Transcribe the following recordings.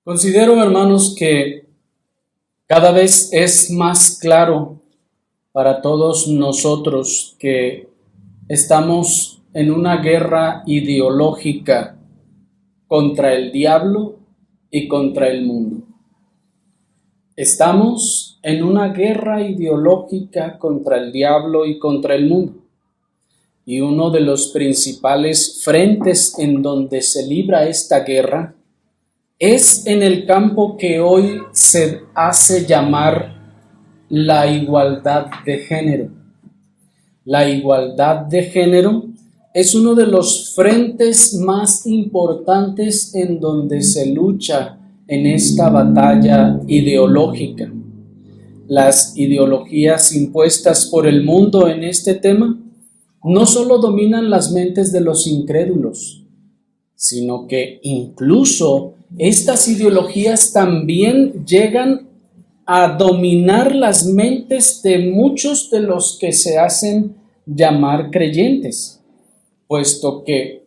Considero, hermanos, que cada vez es más claro para todos nosotros que estamos en una guerra ideológica contra el diablo y contra el mundo. Estamos en una guerra ideológica contra el diablo y contra el mundo. Y uno de los principales frentes en donde se libra esta guerra es en el campo que hoy se hace llamar la igualdad de género. La igualdad de género es uno de los frentes más importantes en donde se lucha en esta batalla ideológica. Las ideologías impuestas por el mundo en este tema no solo dominan las mentes de los incrédulos, sino que incluso estas ideologías también llegan a dominar las mentes de muchos de los que se hacen llamar creyentes, puesto que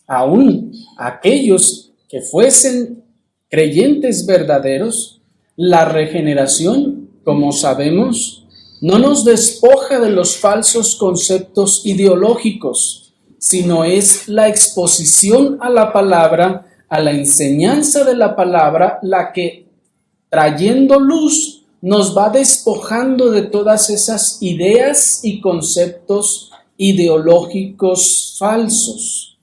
aún aquellos que fuesen creyentes verdaderos, la regeneración, como sabemos, no nos despoja de los falsos conceptos ideológicos, sino es la exposición a la palabra, a la enseñanza de la palabra, la que, trayendo luz, nos va despojando de todas esas ideas y conceptos ideológicos falsos.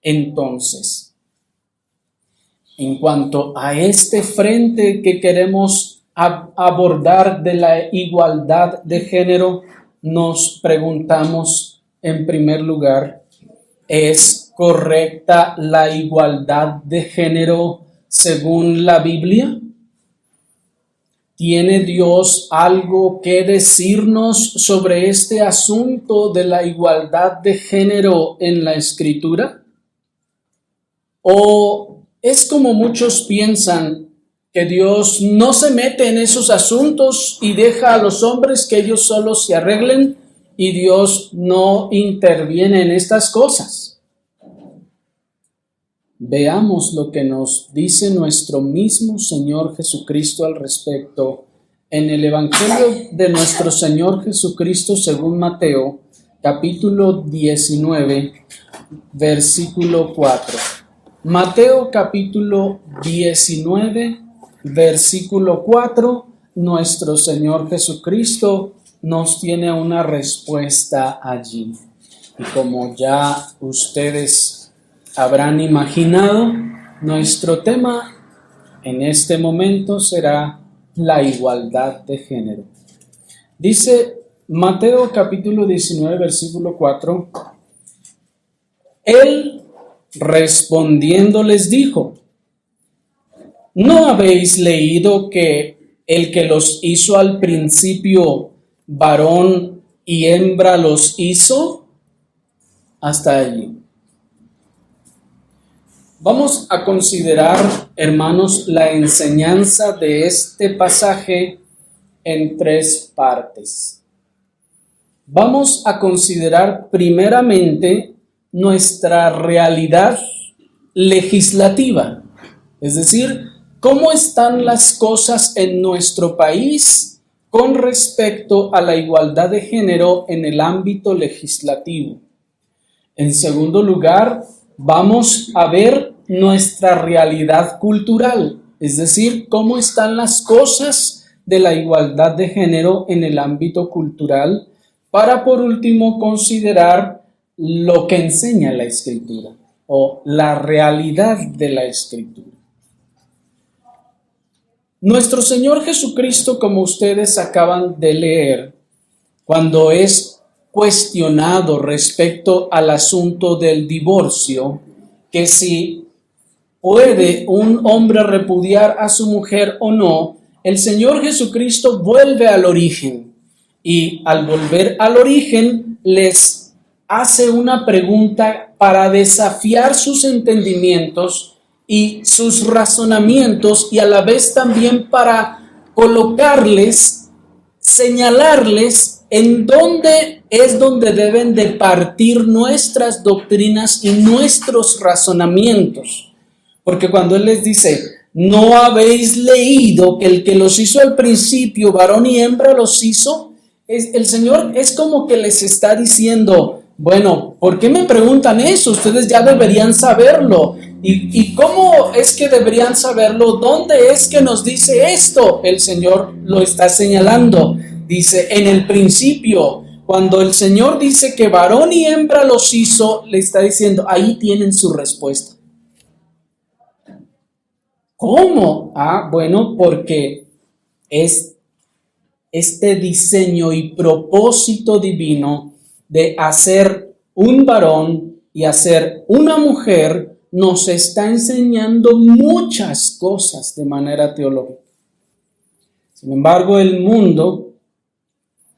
Entonces, en cuanto a este frente que queremos abordar de la igualdad de género, nos preguntamos en primer lugar, ¿es correcta la igualdad de género según la Biblia? ¿Tiene Dios algo que decirnos sobre este asunto de la igualdad de género en la Escritura? ¿O es como muchos piensan, que Dios no se mete en esos asuntos y deja a los hombres que ellos solos se arreglen y Dios no interviene en estas cosas? Veamos lo que nos dice nuestro mismo Señor Jesucristo al respecto en el Evangelio de nuestro Señor Jesucristo según Mateo, capítulo 19, versículo 4. Mateo capítulo 19, versículo 4, nuestro Señor Jesucristo nos tiene una respuesta allí. Y como ya ustedes habrán imaginado, nuestro tema en este momento será la igualdad de género. Dice Mateo capítulo 19, versículo 4, Él respondiendo les dijo, ¿no habéis leído que el que los hizo al principio, varón y hembra los hizo? Hasta allí. Vamos a considerar, hermanos, la enseñanza de este pasaje en tres partes. Vamos a considerar primeramente nuestra realidad legislativa, es decir, cómo están las cosas en nuestro país con respecto a la igualdad de género en el ámbito legislativo. En segundo lugar, vamos a ver nuestra realidad cultural, es decir, cómo están las cosas de la igualdad de género en el ámbito cultural, para por último considerar lo que enseña la Escritura o la realidad de la Escritura. Nuestro Señor Jesucristo, como ustedes acaban de leer, cuando es cuestionado respecto al asunto del divorcio, que si puede un hombre repudiar a su mujer o no, el Señor Jesucristo vuelve al origen y al volver al origen les hace una pregunta para desafiar sus entendimientos y sus razonamientos y a la vez también para colocarles, señalarles en dónde es donde deben de partir nuestras doctrinas y nuestros razonamientos. Porque cuando Él les dice, ¿no habéis leído que el que los hizo al principio, varón y hembra los hizo? El Señor es como que les está diciendo, bueno, ¿por qué me preguntan eso? Ustedes ya deberían saberlo. ¿Y cómo es que deberían saberlo? ¿Dónde es que nos dice esto? El Señor lo está señalando. Dice, en el principio, cuando el Señor dice que varón y hembra los hizo, le está diciendo, ahí tienen su respuesta. ¿Cómo? Bueno, porque es este diseño y propósito divino de hacer un varón y hacer una mujer nos está enseñando muchas cosas de manera teológica. Sin embargo, el mundo,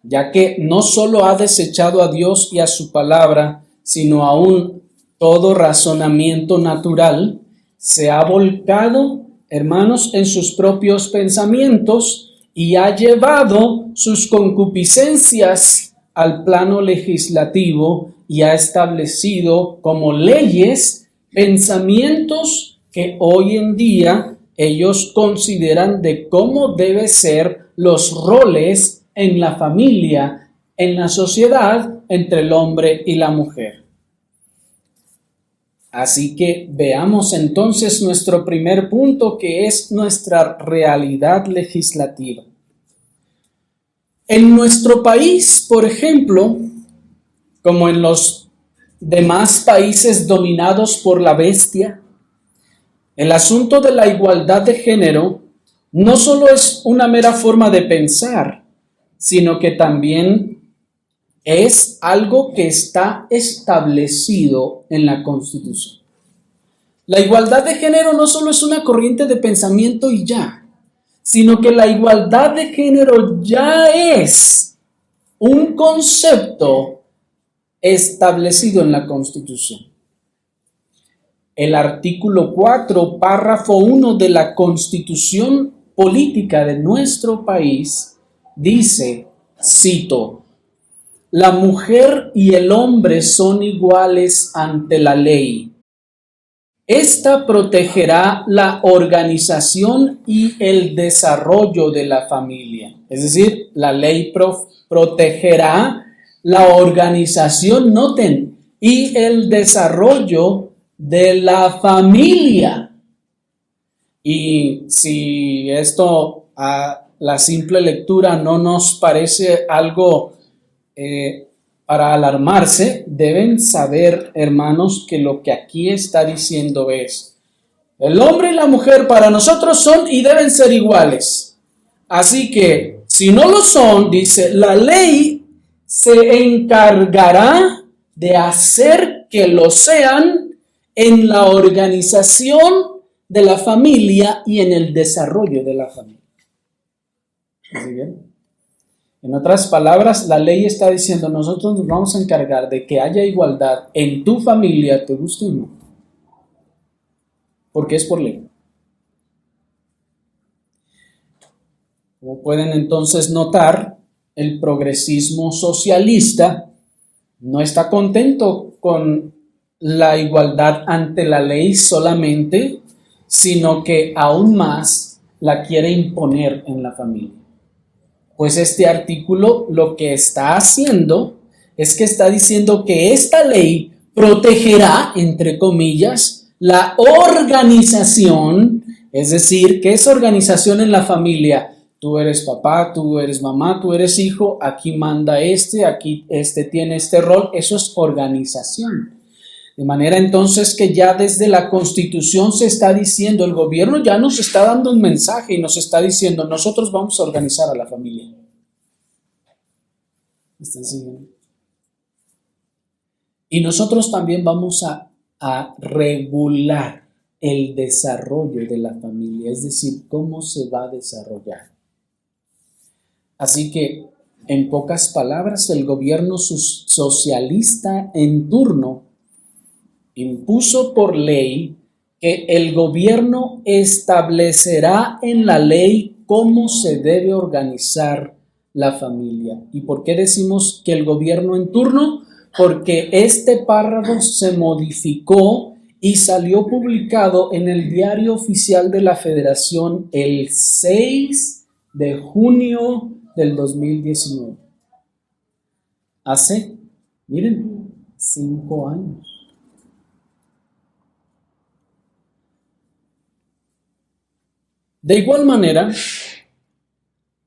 ya que no solo ha desechado a Dios y a su palabra, sino aún todo razonamiento natural, se ha volcado, hermanos, en sus propios pensamientos y ha llevado sus concupiscencias al plano legislativo y ha establecido como leyes pensamientos que hoy en día ellos consideran de cómo deben ser los roles en la familia, en la sociedad, entre el hombre y la mujer. Así que veamos entonces nuestro primer punto, que es nuestra realidad legislativa. En nuestro país, por ejemplo, como en los demás países dominados por la bestia, el asunto de la igualdad de género no solo es una mera forma de pensar, sino que también es algo que está establecido en la Constitución. La igualdad de género no solo es una corriente de pensamiento y ya, sino que la igualdad de género ya es un concepto establecido en la Constitución. El artículo 4, párrafo 1 de la Constitución Política de nuestro país dice, cito, la mujer y el hombre son iguales ante la ley. Esta protegerá la organización y el desarrollo de la familia. Es decir, la ley protegerá la organización, noten, y el desarrollo de la familia. Y si esto a la simple lectura no nos parece algo para alarmarse, deben saber, hermanos, que lo que aquí está diciendo es, el hombre y la mujer para nosotros son y deben ser iguales. Así que, si no lo son, dice, la ley se encargará de hacer que lo sean en la organización de la familia y en el desarrollo de la familia. ¿Sí bien? En otras palabras, la ley está diciendo, nosotros nos vamos a encargar de que haya igualdad en tu familia, te guste o no, porque es por ley. Como pueden entonces notar, el progresismo socialista no está contento con la igualdad ante la ley solamente, sino que aún más la quiere imponer en la familia. Pues este artículo lo que está haciendo es que está diciendo que esta ley protegerá, entre comillas, la organización, es decir, ¿qué es organización en la familia? Tú eres papá, tú eres mamá, tú eres hijo, aquí manda aquí tiene este rol, eso es organización. De manera entonces que ya desde la Constitución se está diciendo, el gobierno ya nos está dando un mensaje y nos está diciendo, nosotros vamos a organizar a la familia. ¿Están siguiendo? Y nosotros también vamos a regular el desarrollo de la familia, es decir, cómo se va a desarrollar. Así que, en pocas palabras, el gobierno socialista en turno impuso por ley que el gobierno establecerá en la ley cómo se debe organizar la familia. ¿Y por qué decimos que el gobierno en turno? Porque este párrafo se modificó y salió publicado en el Diario Oficial de la Federación el 6 de junio del 2019. Hace, miren, 5 años. De igual manera,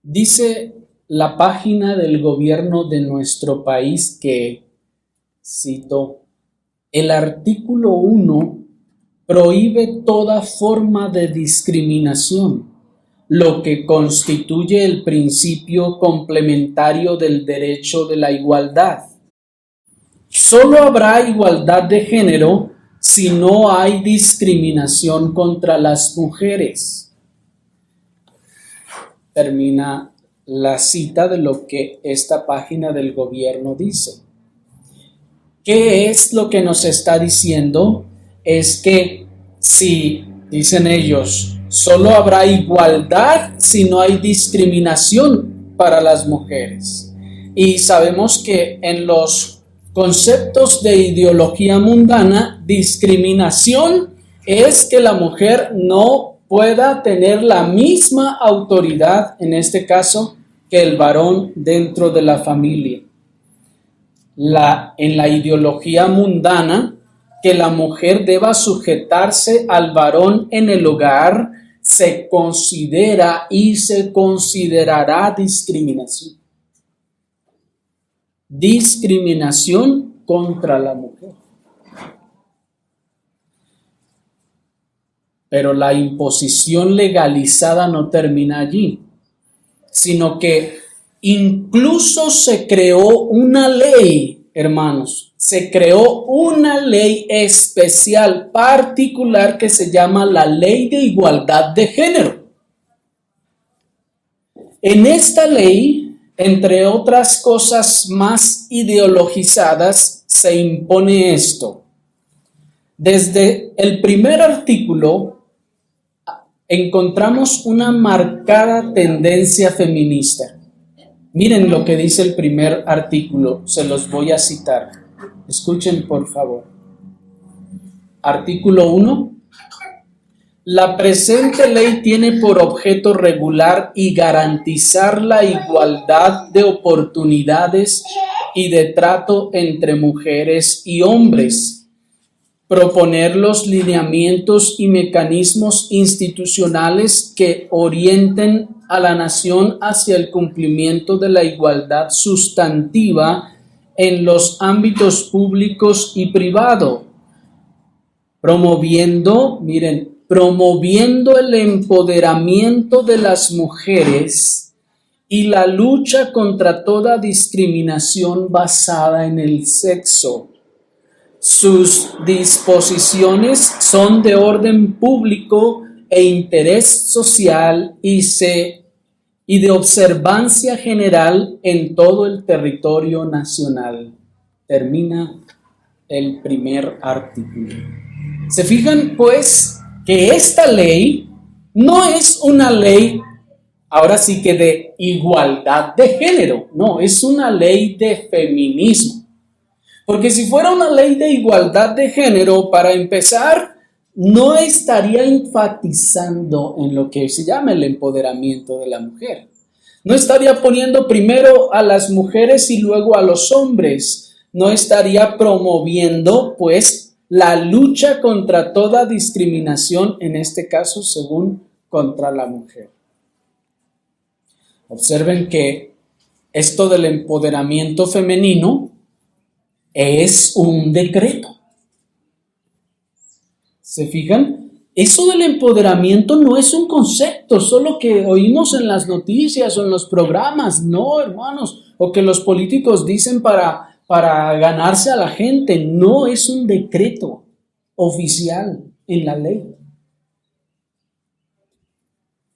dice la página del gobierno de nuestro país que, cito, el artículo 1 prohíbe toda forma de discriminación, lo que constituye el principio complementario del derecho de la igualdad. Solo habrá igualdad de género si no hay discriminación contra las mujeres. Termina la cita de lo que esta página del gobierno dice. ¿Qué es lo que nos está diciendo? Es que si, dicen ellos, solo habrá igualdad si no hay discriminación para las mujeres. Y sabemos que en los conceptos de ideología mundana, discriminación es que la mujer no pueda tener la misma autoridad, en este caso, que el varón dentro de la familia. En la ideología mundana, que la mujer deba sujetarse al varón en el hogar, se considera y se considerará discriminación. Discriminación contra la mujer. Pero la imposición legalizada no termina allí, sino que incluso se creó una ley, hermanos, se creó una ley especial, particular, que se llama la Ley de Igualdad de Género. En esta ley, entre otras cosas más ideologizadas, se impone esto. Desde el primer artículo encontramos una marcada tendencia feminista. Miren lo que dice el primer artículo, se los voy a citar. Escuchen, por favor. Artículo 1. La presente ley tiene por objeto regular y garantizar la igualdad de oportunidades y de trato entre mujeres y hombres. Proponer los lineamientos y mecanismos institucionales que orienten a la nación hacia el cumplimiento de la igualdad sustantiva en los ámbitos públicos y privado, promoviendo el empoderamiento de las mujeres y la lucha contra toda discriminación basada en el sexo. Sus disposiciones son de orden público e interés social y de observancia general en todo el territorio nacional. Termina el primer artículo. ¿Se fijan, pues, que esta ley no es una ley, ahora sí que de igualdad de género? No, es una ley de feminismo. Porque si fuera una ley de igualdad de género, para empezar, no estaría enfatizando en lo que se llama el empoderamiento de la mujer. No estaría poniendo primero a las mujeres y luego a los hombres. No estaría promoviendo, pues, la lucha contra toda discriminación, en este caso, según contra la mujer. Observen que esto del empoderamiento femenino es un decreto. ¿Se fijan? Eso del empoderamiento no es un concepto solo que oímos en las noticias o en los programas, no, hermanos, o que los políticos dicen para ganarse a la gente. No, es un decreto oficial en la ley.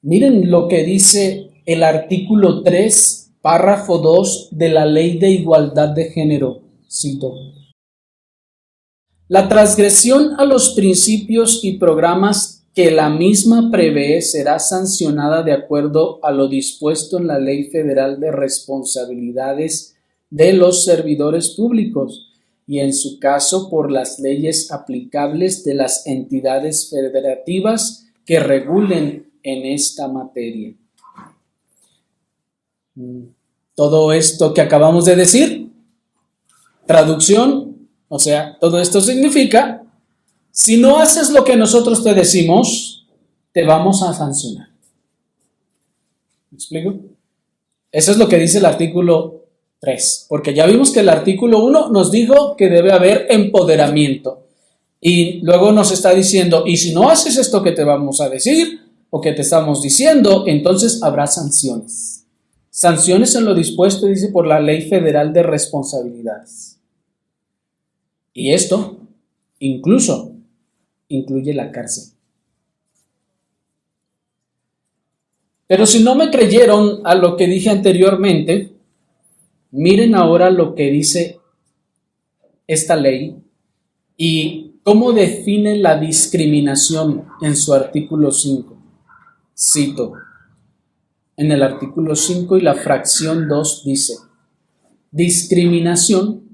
Miren lo que dice el artículo 3, párrafo 2 de la Ley de Igualdad de Género. Cito: la transgresión a los principios y programas que la misma prevé será sancionada de acuerdo a lo dispuesto en la Ley Federal de Responsabilidades de los Servidores Públicos y en su caso por las leyes aplicables de las entidades federativas que regulen en esta materia. Todo esto que acabamos de decir, traducción, o sea, todo esto significa, si no haces lo que nosotros te decimos, te vamos a sancionar. ¿Me explico? Eso es lo que dice el artículo 3, porque ya vimos que el artículo 1 nos dijo que debe haber empoderamiento. Y luego nos está diciendo, y si no haces esto que te vamos a decir, o que te estamos diciendo, entonces habrá sanciones. Sanciones en lo dispuesto, dice, por la Ley Federal de Responsabilidades. Y esto incluso incluye la cárcel. Pero si no me creyeron a lo que dije anteriormente, miren ahora lo que dice esta ley y cómo define la discriminación en su artículo 5. Cito, en el artículo 5 y la fracción 2 dice, discriminación,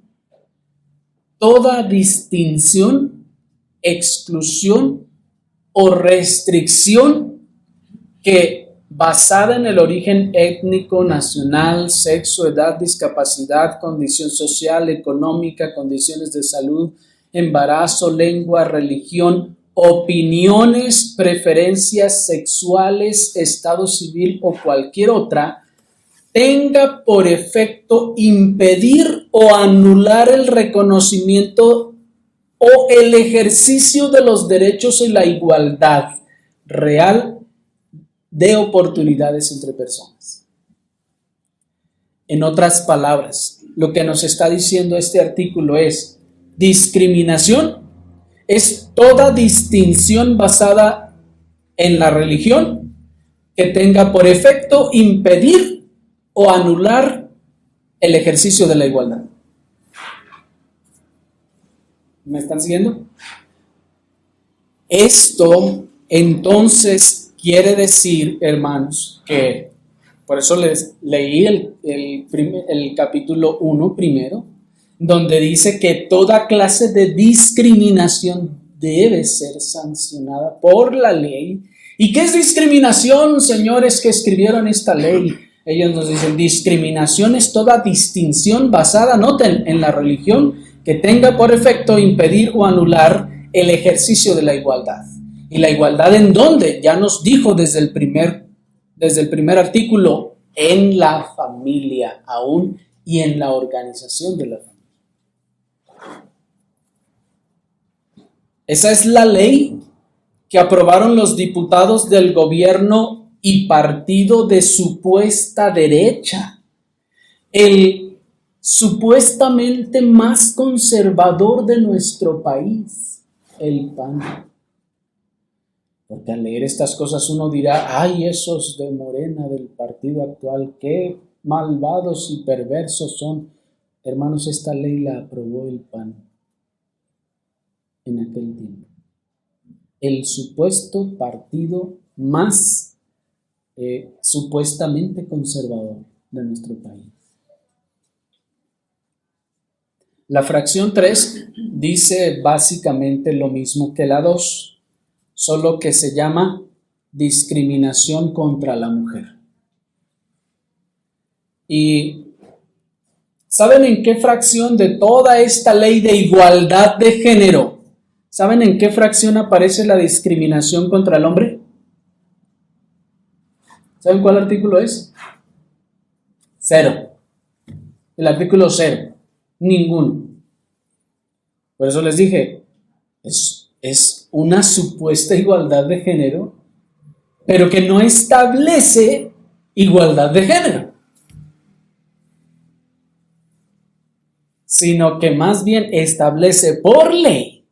toda distinción, exclusión o restricción que basada en el origen étnico, nacional, sexo, edad, discapacidad, condición social, económica, condiciones de salud, embarazo, lengua, religión, opiniones, preferencias sexuales, estado civil o cualquier otra, tenga por efecto impedir o anular el reconocimiento o el ejercicio de los derechos y la igualdad real de oportunidades entre personas. En otras palabras, lo que nos está diciendo este artículo es, discriminación es toda distinción basada en la religión que tenga por efecto impedir o anular el ejercicio de la igualdad. ¿Me están siguiendo? Esto, entonces, quiere decir, hermanos, que por eso les leí el capítulo 1 primero, donde dice que toda clase de discriminación debe ser sancionada por la ley. ¿Y qué es discriminación, señores que escribieron esta ley? Ellos nos dicen, discriminación es toda distinción basada, noten, en la religión que tenga por efecto impedir o anular el ejercicio de la igualdad. ¿Y la igualdad en dónde? Ya nos dijo desde el primer artículo, en la familia aún y en la organización de la familia. Esa es la ley que aprobaron los diputados del gobierno y partido de supuesta derecha, el supuestamente más conservador de nuestro país, el PAN. Porque al leer estas cosas uno dirá, ay, esos de Morena, del partido actual, qué malvados y perversos son. Hermanos, esta ley la aprobó el PAN en aquel tiempo. El supuesto partido más supuestamente conservador de nuestro país. La fracción 3 dice básicamente lo mismo que la 2. Solo que se llama discriminación contra la mujer. ¿Y saben en qué fracción de toda esta ley de igualdad de género, saben en qué fracción aparece la discriminación contra el hombre? ¿Saben cuál artículo es? 0. El artículo 0. Ninguno. Por eso les dije, es una supuesta igualdad de género, pero que no establece igualdad de género, sino que más bien establece por ley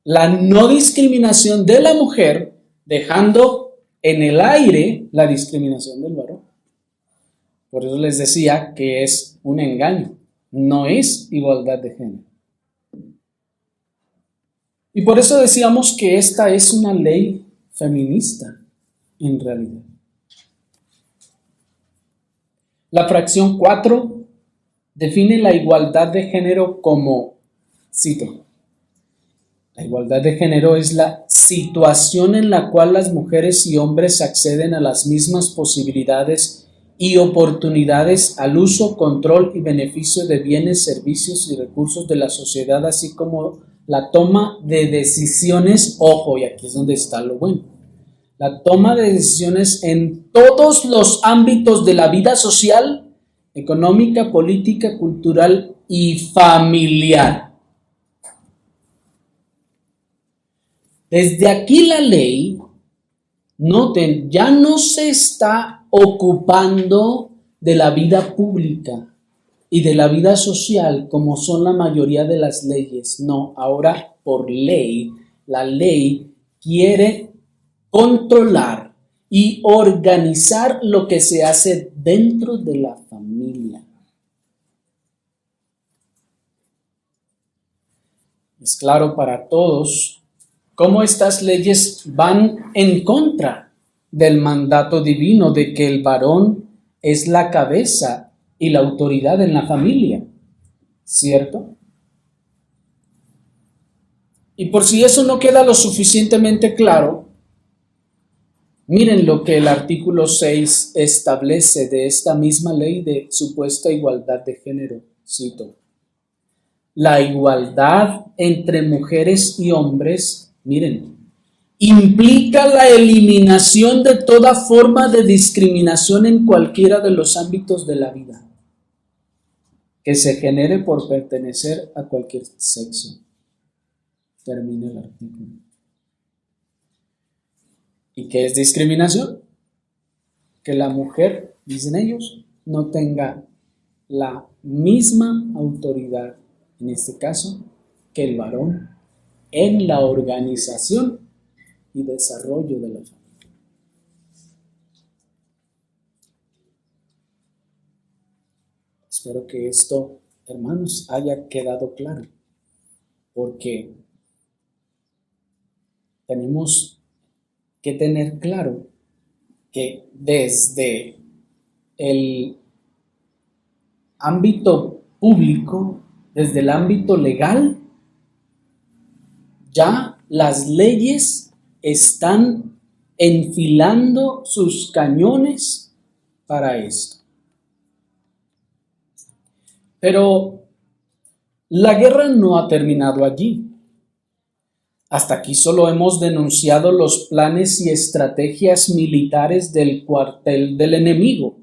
la no discriminación de la mujer, dejando en el aire la discriminación del varón. Por eso les decía que es un engaño, no es igualdad de género. Y por eso decíamos que esta es una ley feminista, en realidad. La fracción 4 define la igualdad de género como, cito, la igualdad de género es la situación en la cual las mujeres y hombres acceden a las mismas posibilidades y oportunidades al uso, control y beneficio de bienes, servicios y recursos de la sociedad, así como la toma de decisiones, ojo, y aquí es donde está lo bueno, la toma de decisiones en todos los ámbitos de la vida social, económica, política, cultural y familiar. Desde aquí la ley, noten, ya no se está ocupando de la vida pública y de la vida social como son la mayoría de las leyes. No, ahora por ley, la ley quiere controlar y organizar lo que se hace dentro de la familia. Es claro para todos cómo estas leyes van en contra del mandato divino de que el varón es la cabeza y la autoridad en la familia, ¿cierto? Y por si eso no queda lo suficientemente claro, miren lo que el artículo 6 establece de esta misma ley de supuesta igualdad de género. Cito: la igualdad entre mujeres y hombres, miren, implica la eliminación de toda forma de discriminación en cualquiera de los ámbitos de la vida que se genere por pertenecer a cualquier sexo. Termina el artículo. ¿Y qué es discriminación? Que la mujer, dicen ellos, no tenga la misma autoridad, en este caso, que el varón en la organización y desarrollo de la familia. Espero que esto, hermanos, haya quedado claro, porque tenemos que tener claro que desde el ámbito público, desde el ámbito legal, ya las leyes están enfilando sus cañones para esto. Pero la guerra no ha terminado allí. Hasta aquí solo hemos denunciado los planes y estrategias militares del cuartel del enemigo,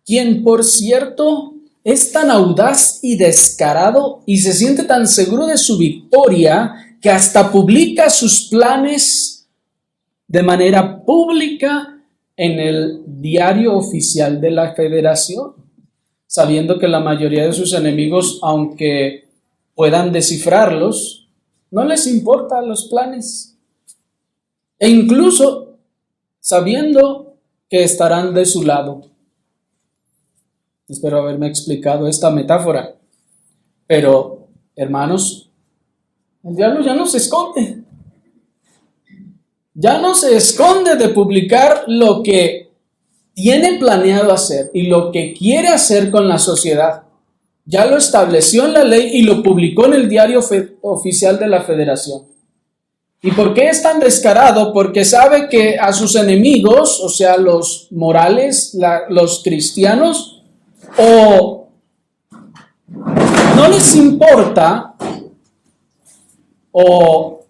quien, por cierto, es tan audaz y descarado y se siente tan seguro de su victoria que hasta publica sus planes de manera pública en el diario oficial de la Federación, sabiendo que la mayoría de sus enemigos, aunque puedan descifrarlos, no les importan los planes. E incluso sabiendo que estarán de su lado. Espero haberme explicado esta metáfora. Pero, hermanos, el diablo ya no se esconde. Ya no se esconde de publicar lo que tiene planeado hacer y lo que quiere hacer con la sociedad. Ya lo estableció en la ley y lo publicó en el diario oficial de la Federación. ¿Y por qué es tan descarado? Porque sabe que a sus enemigos, o sea, los morales, los cristianos, o no les importa, o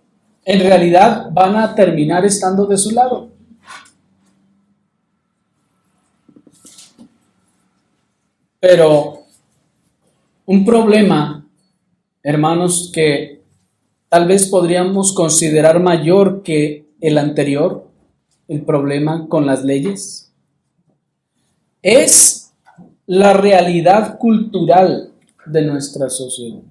en realidad van a terminar estando de su lado. Pero un problema, hermanos, que tal vez podríamos considerar mayor que el anterior, el problema con las leyes, es la realidad cultural de nuestra sociedad.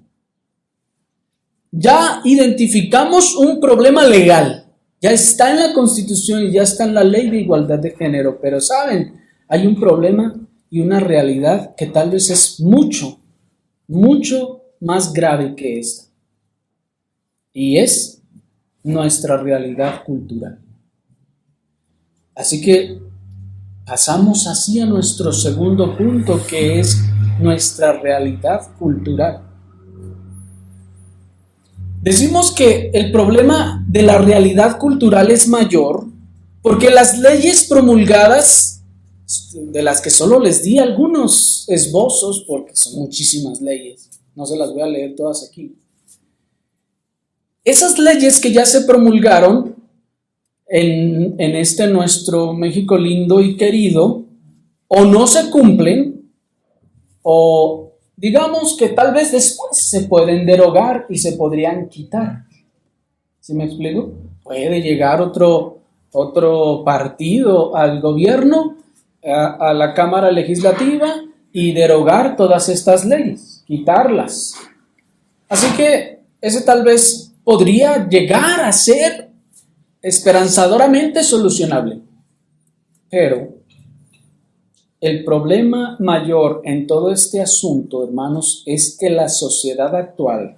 Ya identificamos un problema legal, ya está en la Constitución y ya está en la Ley de Igualdad de Género, pero ¿saben? Hay un problema y una realidad que tal vez es mucho más grave que esta. Y es nuestra realidad cultural. Así que pasamos así a nuestro segundo punto, que es nuestra realidad cultural. Decimos que el problema de la realidad cultural es mayor porque las leyes promulgadas, de las que solo les di algunos esbozos, porque son muchísimas leyes, no se las voy a leer todas aquí. Esas leyes que ya se promulgaron en este nuestro México lindo y querido, o no se cumplen, o digamos que tal vez después se pueden derogar y se podrían quitar. ¿Sí me explico? Puede llegar otro partido al gobierno, a la Cámara Legislativa, y derogar todas estas leyes, quitarlas. Así que ese tal vez podría llegar a ser esperanzadoramente solucionable. Pero el problema mayor en todo este asunto, hermanos, es que la sociedad actual,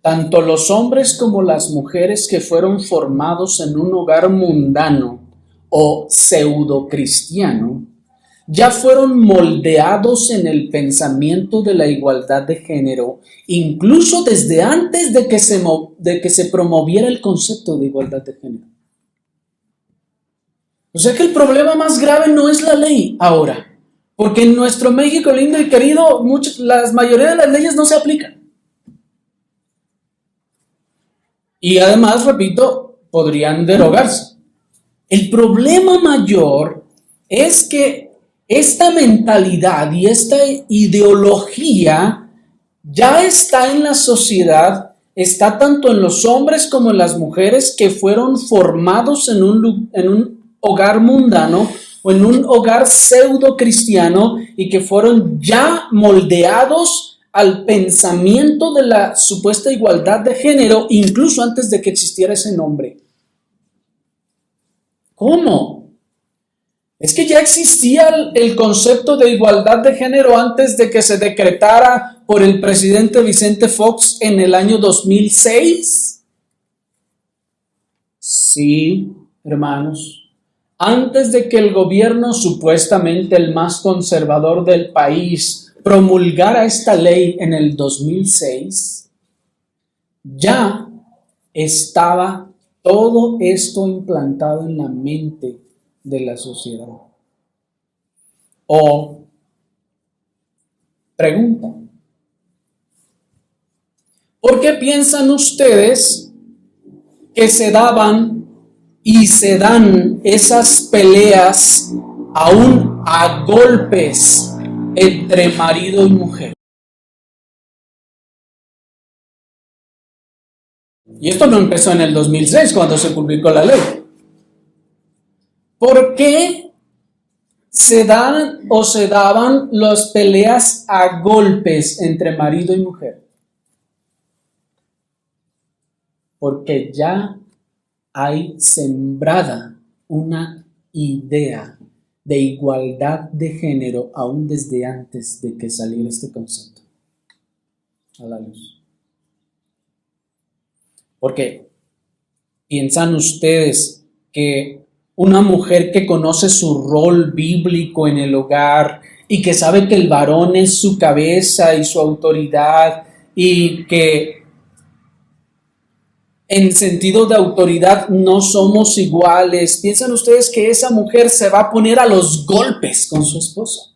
tanto los hombres como las mujeres que fueron formados en un hogar mundano o pseudo-cristiano, ya fueron moldeados en el pensamiento de la igualdad de género, incluso desde antes de que se promoviera el concepto de igualdad de género. O sea que el problema más grave no es la ley ahora, porque en nuestro México lindo y querido, la mayoría de las leyes no se aplican. Y además, repito, podrían derogarse. El problema mayor es que esta mentalidad y esta ideología ya está en la sociedad, está tanto en los hombres como en las mujeres que fueron formados en un hogar mundano o en un hogar pseudo cristiano y que fueron ya moldeados al pensamiento de la supuesta igualdad de género, incluso antes de que existiera ese nombre. ¿Cómo? Es que ya existía el concepto de igualdad de género antes de que se decretara por el presidente Vicente Fox en el año 2006. Sí, hermanos, antes de que el gobierno, supuestamente el más conservador del país, promulgara esta ley en el 2006, ya estaba todo esto implantado en la mente de la sociedad. O pregunta, ¿por qué piensan ustedes que se daban y se dan esas peleas aún a golpes entre marido y mujer? Y esto no empezó en el 2006 cuando se publicó la ley. ¿Por qué se dan o se daban las peleas a golpes entre marido y mujer? Porque ya hay sembrada una idea de igualdad de género aún desde antes de que saliera este concepto a la luz. Porque piensan ustedes que una mujer que conoce su rol bíblico en el hogar y que sabe que el varón es su cabeza y su autoridad y que en sentido de autoridad no somos iguales, ¿piensan ustedes que esa mujer se va a poner a los golpes con su esposo?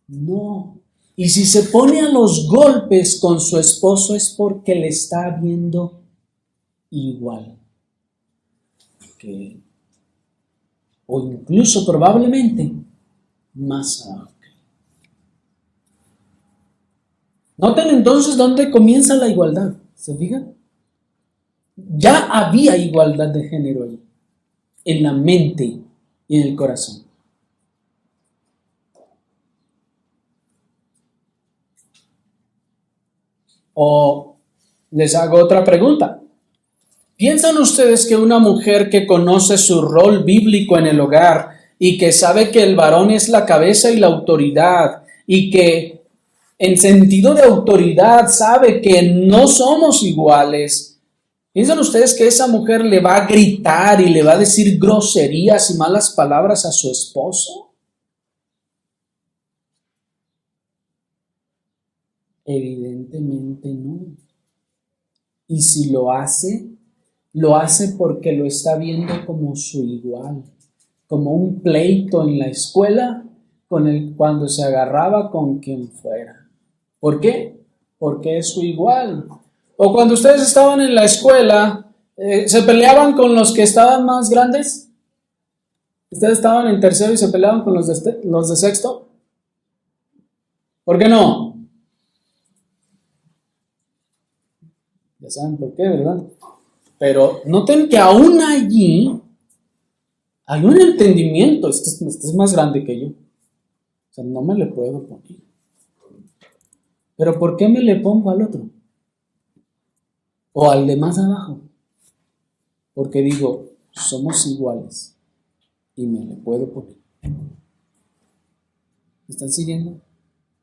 No. Y si se pone a los golpes con su esposo es porque le está viendo igual. O incluso probablemente más abajo. Noten entonces dónde comienza la igualdad. ¿Se fijan? Ya había igualdad de género ahí, en la mente y en el corazón. O les hago otra pregunta. ¿Piensan ustedes que una mujer que conoce su rol bíblico en el hogar y que sabe que el varón es la cabeza y la autoridad y que en sentido de autoridad sabe que no somos iguales, piensan ustedes que esa mujer le va a gritar y le va a decir groserías y malas palabras a su esposo? Evidentemente no. Y si lo hace porque lo está viendo como su igual, como un pleito en la escuela cuando se agarraba con quien fuera. ¿Por qué? Porque es su igual. O cuando ustedes estaban en la escuela, ¿se peleaban con los que estaban más grandes? ¿Ustedes estaban en tercero y se peleaban con los de sexto? ¿Por qué no? Ya saben por qué, ¿verdad? Pero noten que aún allí hay un entendimiento. Este es más grande que yo. O sea, no me le puedo poner. Pero ¿por qué me le pongo al otro? O al de más abajo. Porque digo, somos iguales. Y me le puedo poner. ¿Me están siguiendo?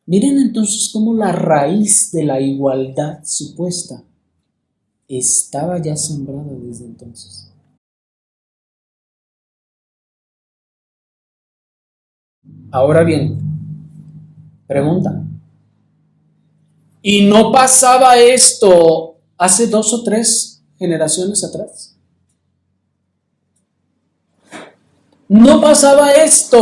Miren entonces cómo la raíz de la igualdad supuesta estaba ya sembrada desde entonces. Ahora bien, pregunta. ¿Y no pasaba esto hace 2 o 3 generaciones atrás? ¿No pasaba esto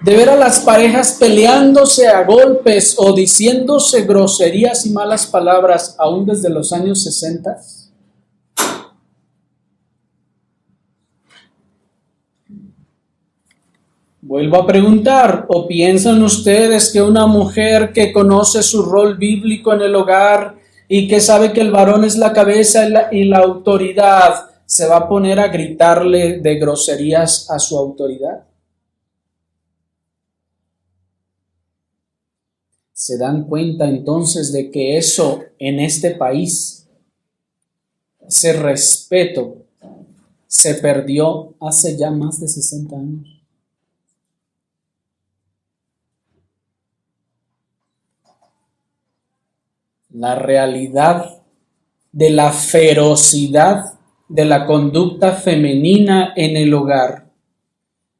de ver a las parejas peleándose a golpes o diciéndose groserías y malas palabras aún desde los años 60? Vuelvo a preguntar, ¿o piensan ustedes que una mujer que conoce su rol bíblico en el hogar y que sabe que el varón es la cabeza y la autoridad, se va a poner a gritarle de groserías a su autoridad? ¿Se dan cuenta entonces de que eso en este país, ese respeto, se perdió hace ya más de 60 años? La realidad de la ferocidad de la conducta femenina en el hogar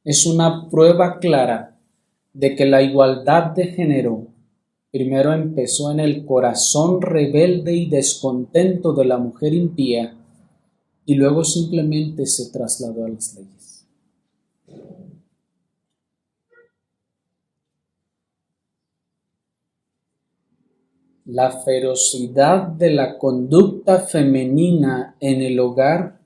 es una prueba clara de que la igualdad de género primero empezó en el corazón rebelde y descontento de la mujer impía y luego simplemente se trasladó a las leyes. La ferocidad de la conducta femenina en el hogar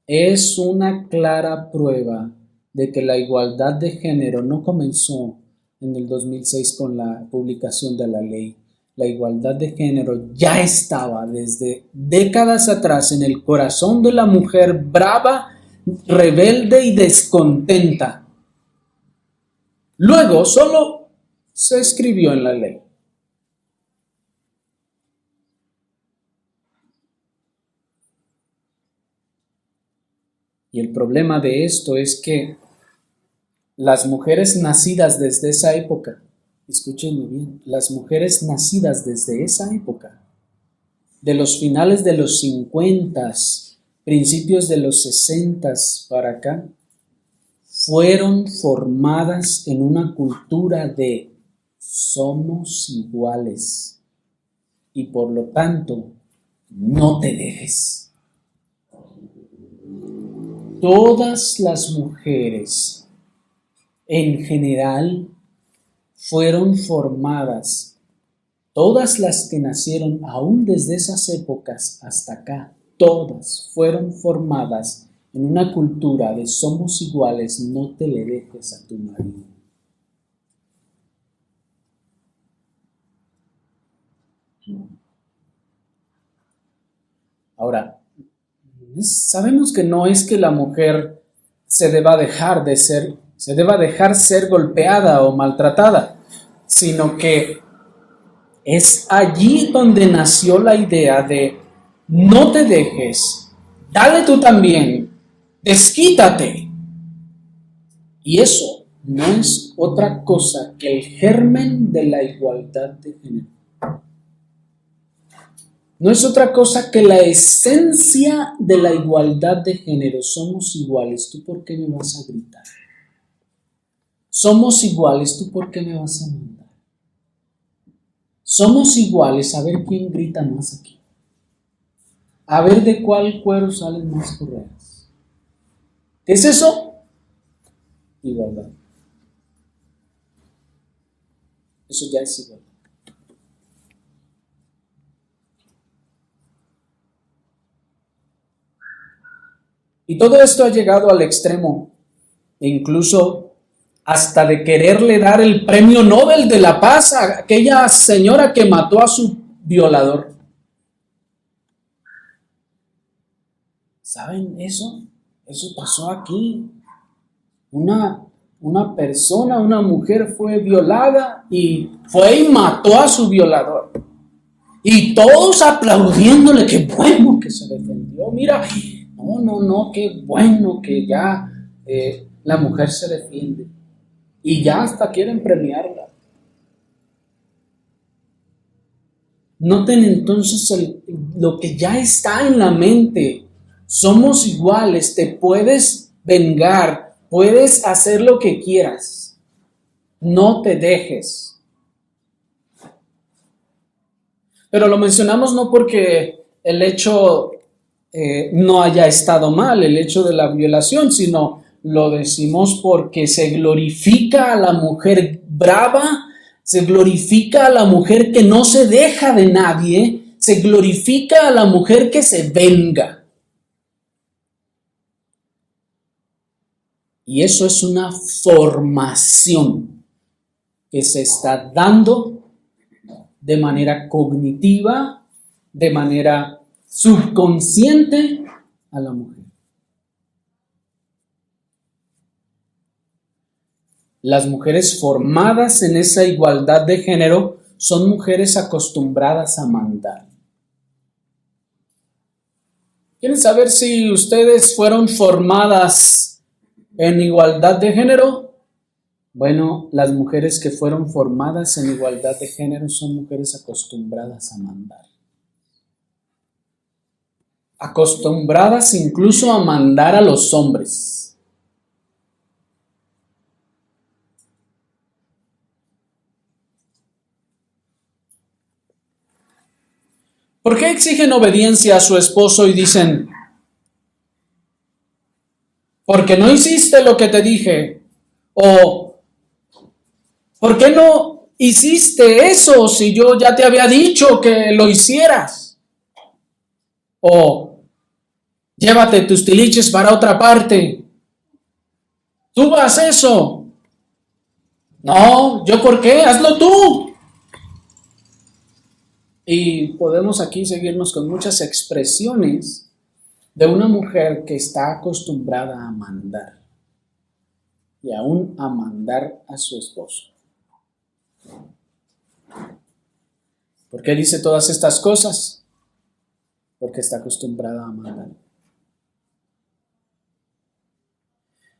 es una clara prueba de que la igualdad de género no comenzó en el 2006 con la publicación de la ley. La igualdad de género ya estaba desde décadas atrás en el corazón de la mujer brava, rebelde y descontenta. Luego solo se escribió en la ley. Y el problema de esto es que las mujeres nacidas desde esa época, escúchenme bien, las mujeres nacidas desde esa época, de los finales de los 50, principios de los 60 para acá, fueron formadas en una cultura de somos iguales y por lo tanto no te dejes. Todas las mujeres en general fueron formadas, todas las que nacieron aún desde esas épocas hasta acá, todas fueron formadas en una cultura de somos iguales, no te le dejes a tu marido. Ahora, sabemos que no es que la mujer se deba dejar ser golpeada o maltratada, sino que es allí donde nació la idea de no te dejes, dale tú también, desquítate. Y eso no es otra cosa que el germen de la igualdad de género. No es otra cosa que la esencia de la igualdad de género. Somos iguales, ¿tú por qué me vas a gritar? Somos iguales, ¿tú por qué me vas a mandar? Somos iguales, a ver quién grita más aquí. A ver de cuál cuero salen más correas. ¿Qué es eso? Igualdad. Eso ya es igualdad. Y todo esto ha llegado al extremo, incluso hasta de quererle dar el premio Nobel de la Paz a aquella señora que mató a su violador. ¿Saben eso? Eso pasó aquí. Una persona, una mujer fue violada y fue y mató a su violador. Y todos aplaudiéndole, qué bueno que se defendió. Mira, no, qué bueno que ya la mujer se defiende. Y ya hasta quieren premiarla. Noten entonces lo que ya está en la mente. Somos iguales, te puedes vengar, puedes hacer lo que quieras. No te dejes. Pero lo mencionamos no porque el hecho no haya estado mal, el hecho de la violación, sino lo decimos porque se glorifica a la mujer brava, se glorifica a la mujer que no se deja de nadie, se glorifica a la mujer que se venga. Y eso es una formación que se está dando de manera cognitiva, de manera subconsciente a la mujer. Las mujeres formadas en esa igualdad de género son mujeres acostumbradas a mandar. ¿Quieren saber si ustedes fueron formadas en igualdad de género? Bueno, las mujeres que fueron formadas en igualdad de género son mujeres acostumbradas a mandar. Acostumbradas incluso a mandar a los hombres. ¿Por qué exigen obediencia a su esposo y dicen, porque no hiciste lo que te dije? O, ¿por qué no hiciste eso si yo ya te había dicho que lo hicieras? O, llévate tus tiliches para otra parte. ¿Tú vas eso? No, ¿yo por qué? Hazlo tú. Y podemos aquí seguirnos con muchas expresiones de una mujer que está acostumbrada a mandar y aún a mandar a su esposo. ¿Por qué dice todas estas cosas? Porque está acostumbrada a mandar.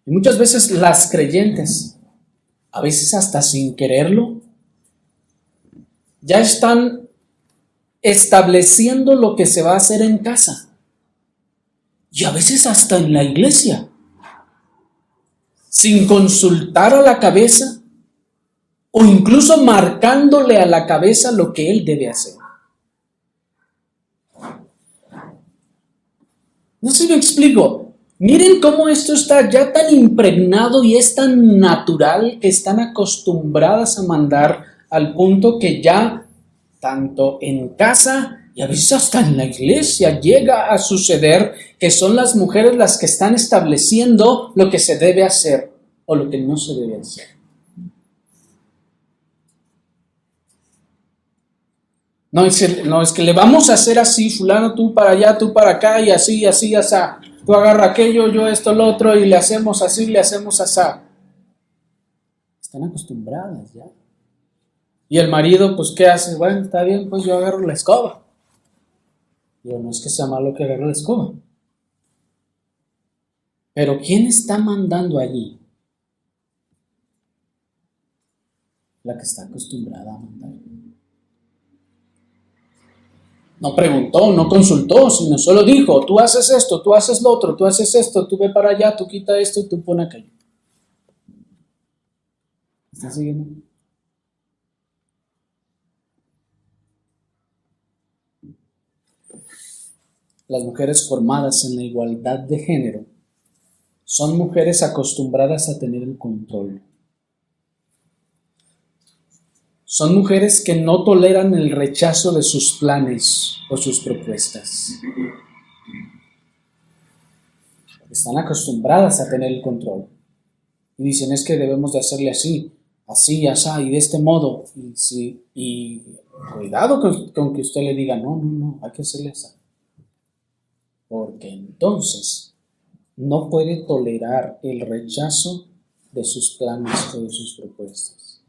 Y muchas veces las creyentes, a veces hasta sin quererlo, ya están estableciendo lo que se va a hacer en casa. Y a veces hasta en la iglesia. Sin consultar a la cabeza o incluso marcándole a la cabeza lo que él debe hacer. No sé si me explico. Miren cómo esto está ya tan impregnado y es tan natural que están acostumbradas a mandar al punto que ya tanto en casa y a veces hasta en la iglesia llega a suceder que son las mujeres las que están estableciendo lo que se debe hacer o lo que no se debe hacer. No es que le vamos a hacer así, fulano, tú para allá, tú para acá, y así, así, asá. Tú agarra aquello, yo esto, lo otro, y le hacemos así, le hacemos asá. Están acostumbradas ya. Y el marido, pues, ¿qué hace? Bueno, está bien, pues yo agarro la escoba. Digo, no es que sea malo que agarre la escoba. Pero ¿quién está mandando allí? La que está acostumbrada a mandar. No preguntó, no consultó, sino solo dijo, tú haces esto, tú haces lo otro, tú haces esto, tú ve para allá, tú quita esto, tú pon aquello. ¿Estás siguiendo? las mujeres formadas en la igualdad de género, son mujeres acostumbradas a tener el control. Son mujeres que no toleran el rechazo de sus planes o sus propuestas. Están acostumbradas a tener el control. Y dicen, es que debemos de hacerle así, así, así, y de este modo. Y cuidado con que usted le diga, no, hay que hacerle así. Porque entonces no puede tolerar el rechazo de sus planes o de sus propuestas.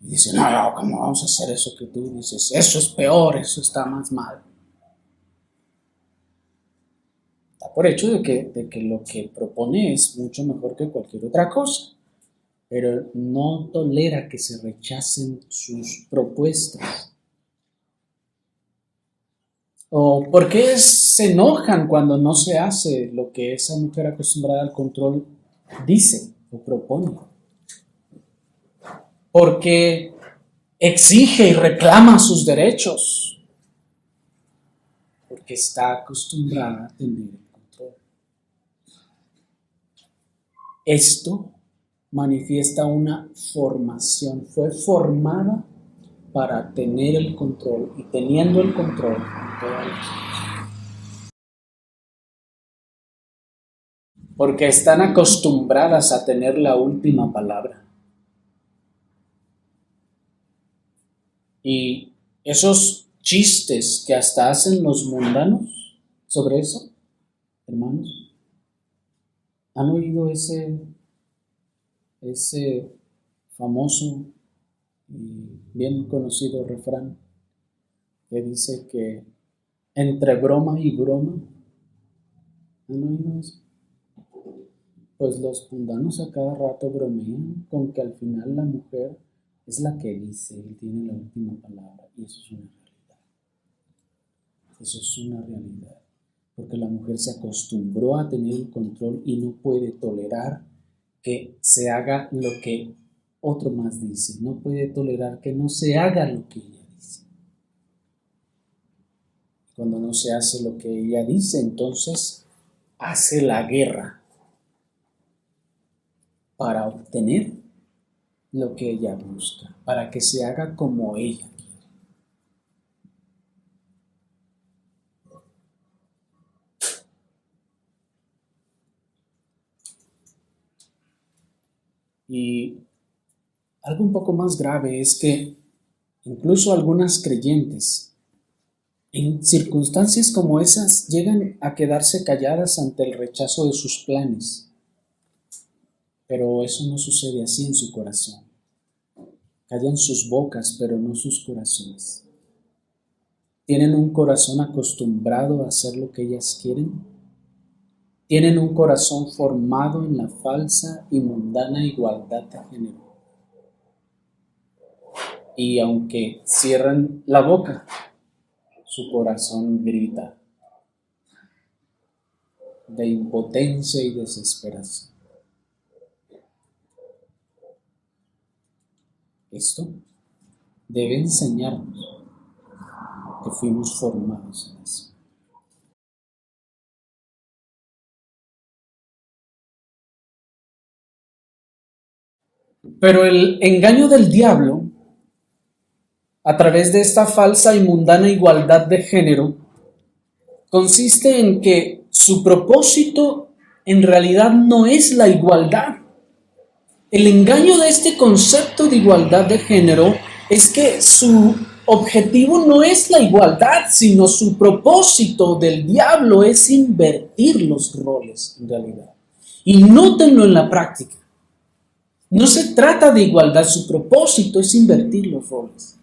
Y dice, no, ¿cómo vamos a hacer eso que tú dices? Eso es peor, eso está más mal. Está por hecho de que lo que propone es mucho mejor que cualquier otra cosa, pero no tolera que se rechacen sus propuestas. ¿O por qué se enojan cuando no se hace lo que esa mujer acostumbrada al control dice o propone? Porque exige y reclama sus derechos, porque está acostumbrada a tener el control. Esto manifiesta una formación, fue formada para tener el control y teniendo el control todas las cosas. Porque están acostumbradas a tener la última palabra. Y esos chistes que hasta hacen los mundanos sobre eso, hermanos, ¿han oído ese famoso y bien conocido refrán que dice que entre broma y broma? ¿Han oído eso? Pues los mundanos a cada rato bromean con que al final la mujer es la que dice y tiene la última palabra, y eso es una realidad. Eso es una realidad, porque la mujer se acostumbró a tener el control y no puede tolerar que se haga lo que otro más dice, no puede tolerar que no se haga lo que ella dice. Cuando no se hace lo que ella dice, entonces hace la guerra para obtener lo que ella busca, para que se haga como ella quiere. Y algo un poco más grave es que incluso algunas creyentes, en circunstancias como esas, llegan a quedarse calladas ante el rechazo de sus planes. Pero eso no sucede así en su corazón. Callan sus bocas, pero no sus corazones. Tienen un corazón acostumbrado a hacer lo que ellas quieren. Tienen un corazón formado en la falsa y mundana igualdad de género. Y aunque cierran la boca, su corazón grita de impotencia y desesperación. Esto debe enseñarnos que fuimos formados en eso. Pero el engaño del diablo, a través de esta falsa y mundana igualdad de género, consiste en que su propósito en realidad no es la igualdad. El engaño de este concepto de igualdad de género es que su objetivo no es la igualdad, sino su propósito del diablo es invertir los roles en realidad. Y nótenlo en la práctica. No se trata de igualdad, su propósito es invertir los roles.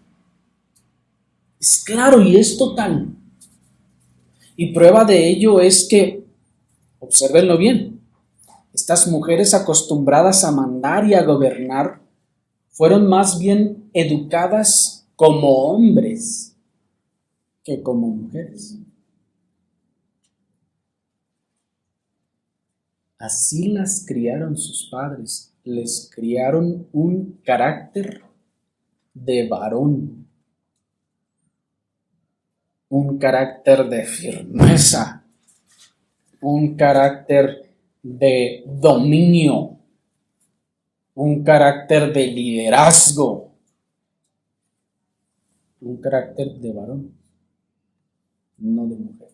Es claro y es total. Y prueba de ello es que, obsérvenlo bien, estas mujeres acostumbradas a mandar y a gobernar fueron más bien educadas como hombres que como mujeres. Así las criaron sus padres, les criaron un carácter de varón. un carácter de firmeza, un carácter de dominio, un carácter de liderazgo, un carácter de varón, no de mujer.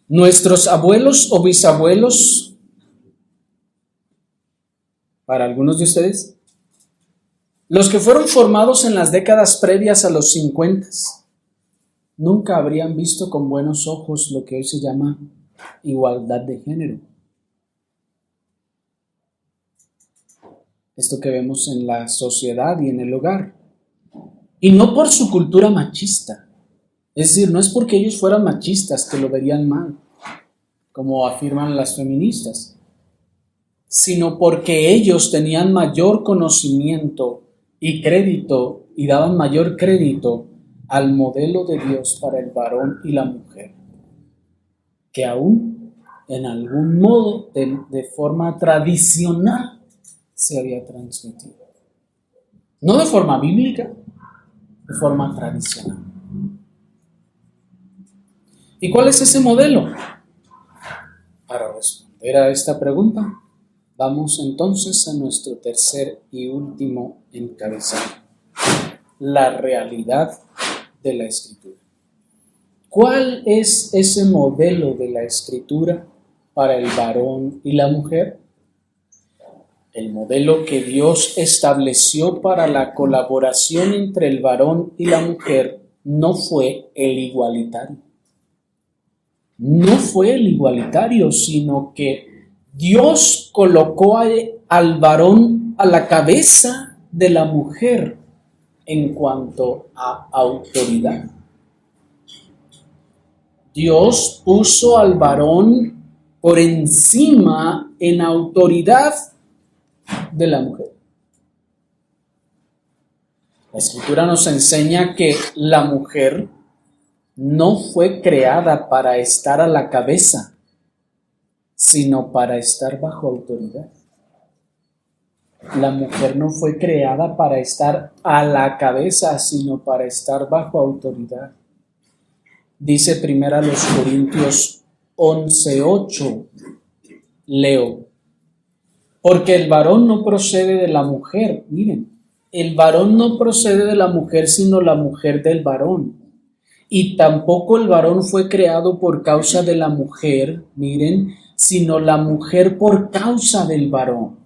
Nuestros abuelos o bisabuelos, para algunos de ustedes, los que fueron formados en las décadas previas a los 50, nunca habrían visto con buenos ojos lo que hoy se llama igualdad de género. Esto que vemos en la sociedad y en el hogar. Y no por su cultura machista. Es decir, no es porque ellos fueran machistas que lo verían mal, como afirman las feministas, sino porque ellos tenían mayor conocimiento y crédito y daban mayor crédito al modelo de Dios para el varón y la mujer, que aún en algún modo de forma tradicional se había transmitido. No de forma bíblica, de forma tradicional. ¿Y cuál es ese modelo? Para responder a esta pregunta, vamos entonces a nuestro tercer y último encabezado: la realidad de la Escritura. ¿Cuál es ese modelo de la Escritura para el varón y la mujer? El modelo que Dios estableció para la colaboración entre el varón y la mujer no fue el igualitario. No fue el igualitario, sino que Dios colocó al varón a la cabeza de la mujer en cuanto a autoridad. Dios puso al varón por encima en autoridad de la mujer. La Escritura nos enseña que la mujer no fue creada para estar a la cabeza, sino para estar bajo autoridad. La mujer no fue creada para estar a la cabeza, sino para estar bajo autoridad. Dice 1 Corintios 11:8, leo: porque el varón no procede de la mujer. Miren, el varón no procede de la mujer, sino la mujer del varón. Y tampoco el varón fue creado por causa de la mujer, miren, sino la mujer por causa del varón.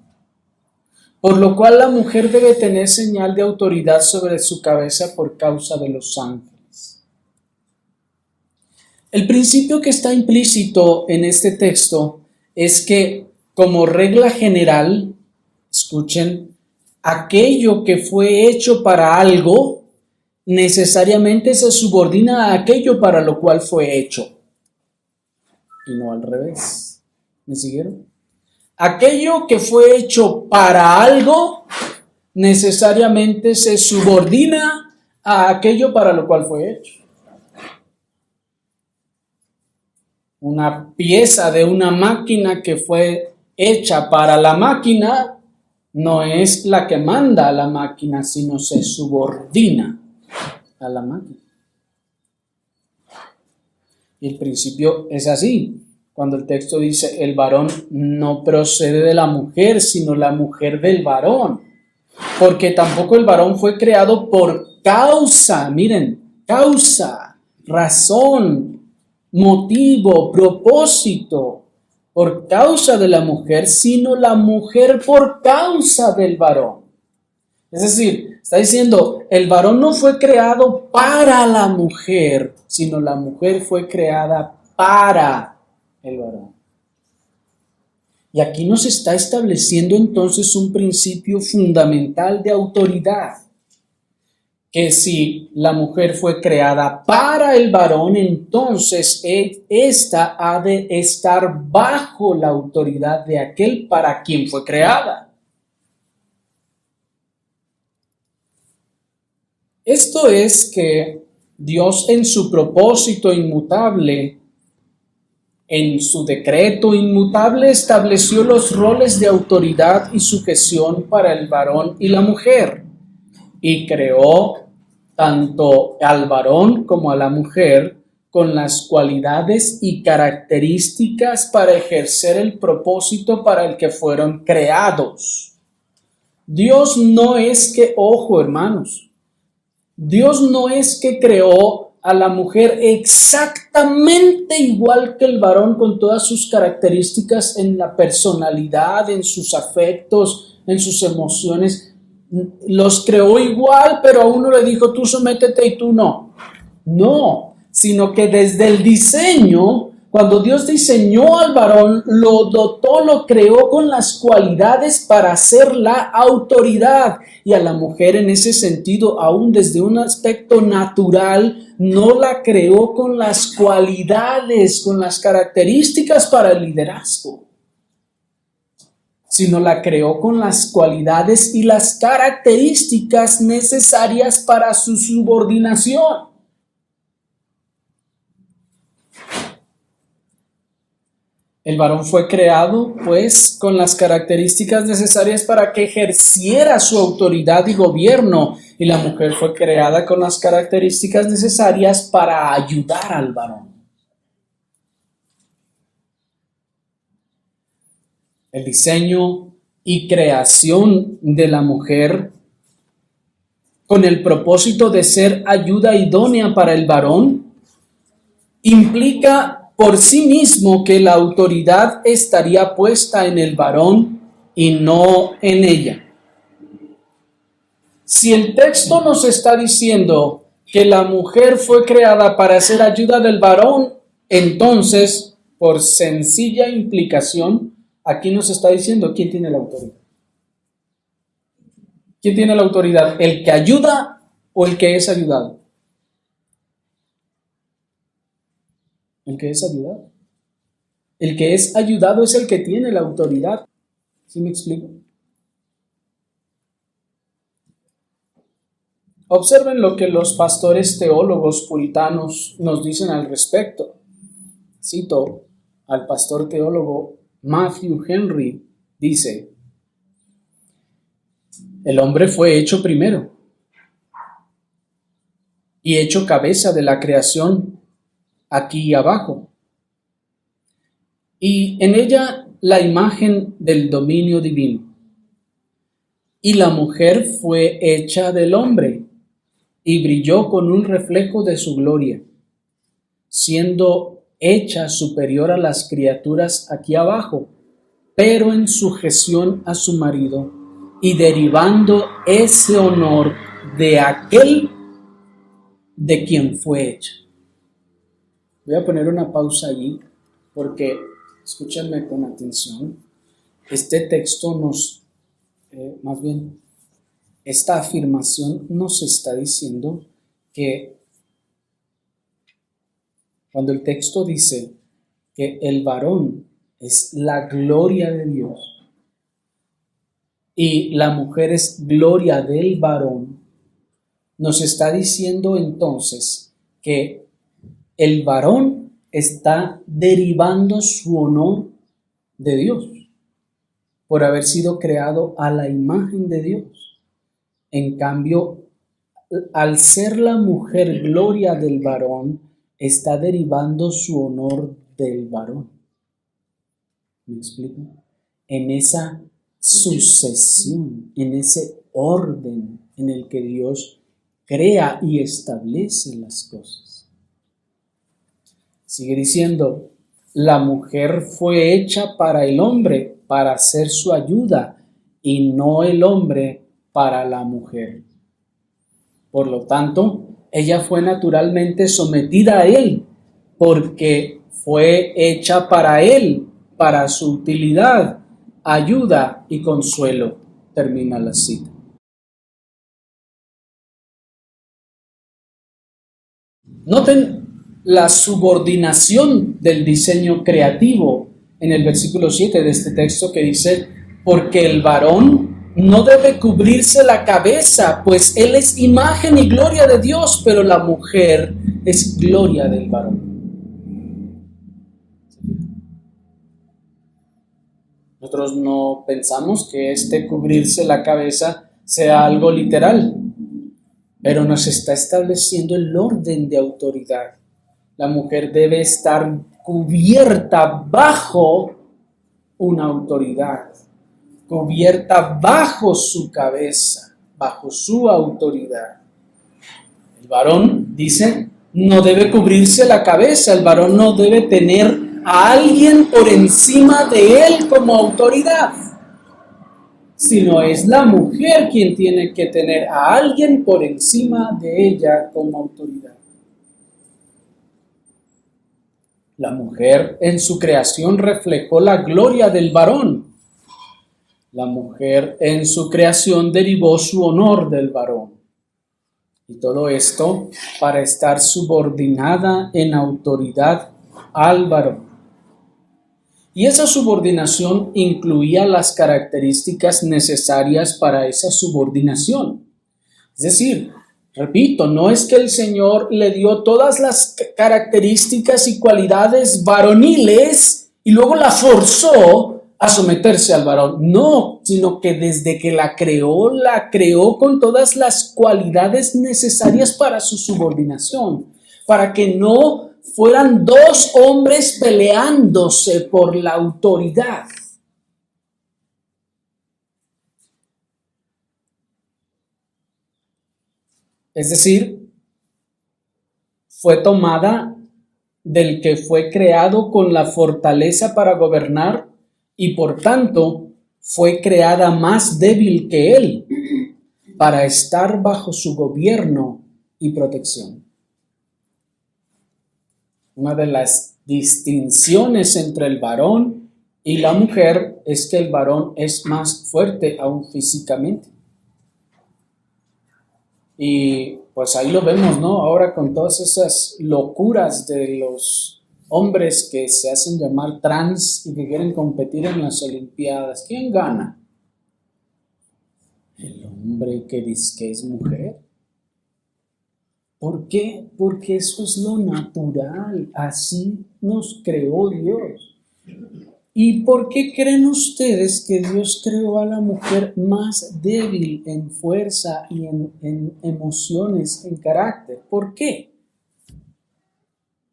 Por lo cual la mujer debe tener señal de autoridad sobre su cabeza por causa de los ángeles. El principio que está implícito en este texto es que, como regla general, escuchen, aquello que fue hecho para algo necesariamente se subordina a aquello para lo cual fue hecho, y no al revés. ¿Me siguieron? Aquello que fue hecho para algo necesariamente se subordina a aquello para lo cual fue hecho. Una pieza de una máquina que fue hecha para la máquina no es la que manda a la máquina, sino se subordina a la máquina. Y el principio es así. Cuando el texto dice el varón no procede de la mujer, sino la mujer del varón. Porque tampoco el varón fue creado por causa, miren, causa, razón, motivo, propósito, por causa de la mujer, sino la mujer por causa del varón. Es decir, está diciendo, el varón no fue creado para la mujer, sino la mujer fue creada para el varón. Y aquí nos está estableciendo entonces un principio fundamental de autoridad, que si la mujer fue creada para el varón, entonces ésta ha de estar bajo la autoridad de aquel para quien fue creada. Esto es que Dios en su propósito inmutable, en su decreto inmutable, estableció los roles de autoridad y sujeción para el varón y la mujer. y creó tanto al varón como a la mujer con las cualidades y características para ejercer el propósito para el que fueron creados. Dios no es que, ojo hermanos, Dios no es que creó a la mujer exactamente igual que el varón con todas sus características en la personalidad, en sus afectos, en sus emociones. Los creó igual, pero a uno le dijo, tú sométete y tú no. No, sino que desde el diseño, cuando Dios diseñó al varón, lo dotó, lo creó con las cualidades para ser la autoridad. Y a la mujer en ese sentido, aún desde un aspecto natural, no la creó con las cualidades, con las características para el liderazgo, sino la creó con las cualidades y las características necesarias para su subordinación. El varón fue creado, pues, con las características necesarias para que ejerciera su autoridad y gobierno, y la mujer fue creada con las características necesarias para ayudar al varón. El diseño y creación de la mujer con el propósito de ser ayuda idónea para el varón implica por sí mismo que la autoridad estaría puesta en el varón y no en ella. Si el texto nos está diciendo que la mujer fue creada para ser ayuda del varón, entonces, por sencilla implicación, aquí nos está diciendo quién tiene la autoridad. ¿Quién tiene la autoridad? ¿El que ayuda o el que es ayudado? El que es ayudado. El que es ayudado es el que tiene la autoridad. ¿Sí me explico? Observen lo que los pastores teólogos puritanos nos dicen al respecto. Cito al pastor teólogo Matthew Henry, dice: el hombre fue hecho primero y hecho cabeza de la creación aquí abajo, y en ella la imagen del dominio divino. Y la mujer fue hecha del hombre y brilló con un reflejo de su gloria, siendo hecha superior a las criaturas aquí abajo, pero en sujeción a su marido y derivando ese honor de aquel de quien fue hecha. Voy a poner una pausa allí porque, escúchenme con atención, este texto más bien, esta afirmación nos está diciendo que cuando el texto dice que el varón es la gloria de Dios y la mujer es gloria del varón, nos está diciendo entonces que el varón está derivando su honor de Dios por haber sido creado a la imagen de Dios. En cambio, al ser la mujer gloria del varón, está derivando su honor del varón. ¿Me explico? En esa sucesión, en ese orden en el que Dios crea y establece las cosas. Sigue diciendo, la mujer fue hecha para el hombre, para ser su ayuda, y no el hombre para la mujer. Por lo tanto, ella fue naturalmente sometida a él, porque fue hecha para él, para su utilidad, ayuda y consuelo. Termina la cita. Noten la subordinación del diseño creativo en el versículo 7 de este texto que dice, porque el varón no debe cubrirse la cabeza, pues él es imagen y gloria de Dios, pero la mujer es gloria del varón. Nosotros no pensamos que este cubrirse la cabeza sea algo literal. pero nos está estableciendo el orden de autoridad. La mujer debe estar cubierta bajo una autoridad, cubierta bajo su cabeza, bajo su autoridad. El varón, dice, no debe cubrirse la cabeza, el varón no debe tener a alguien por encima de él como autoridad, sino es la mujer quien tiene que tener a alguien por encima de ella como autoridad. La mujer en su creación reflejó la gloria del varón. La mujer en su creación derivó su honor del varón. Y todo esto para estar subordinada en autoridad al varón. Y esa subordinación incluía las características necesarias para esa subordinación. Es decir, repito, no es que el Señor le dio todas las características y cualidades varoniles y luego la forzó a someterse al varón. No, sino que desde que la creó con todas las cualidades necesarias para su subordinación, para que no fueran dos hombres peleándose por la autoridad. Es decir, fue tomada del que fue creado con la fortaleza para gobernar y por tanto fue creada más débil que él para estar bajo su gobierno y protección. Una de las distinciones entre el varón y la mujer es que el varón es más fuerte aún físicamente. Y pues ahí lo vemos, ¿no? Ahora con todas esas locuras de los hombres que se hacen llamar trans y que quieren competir en las Olimpiadas. ¿Quién gana? El hombre que dice que es mujer. ¿Por qué? Porque eso es lo natural, así nos creó Dios. ¿Y por qué creen ustedes que Dios creó a la mujer más débil en fuerza y en emociones, en carácter? ¿Por qué?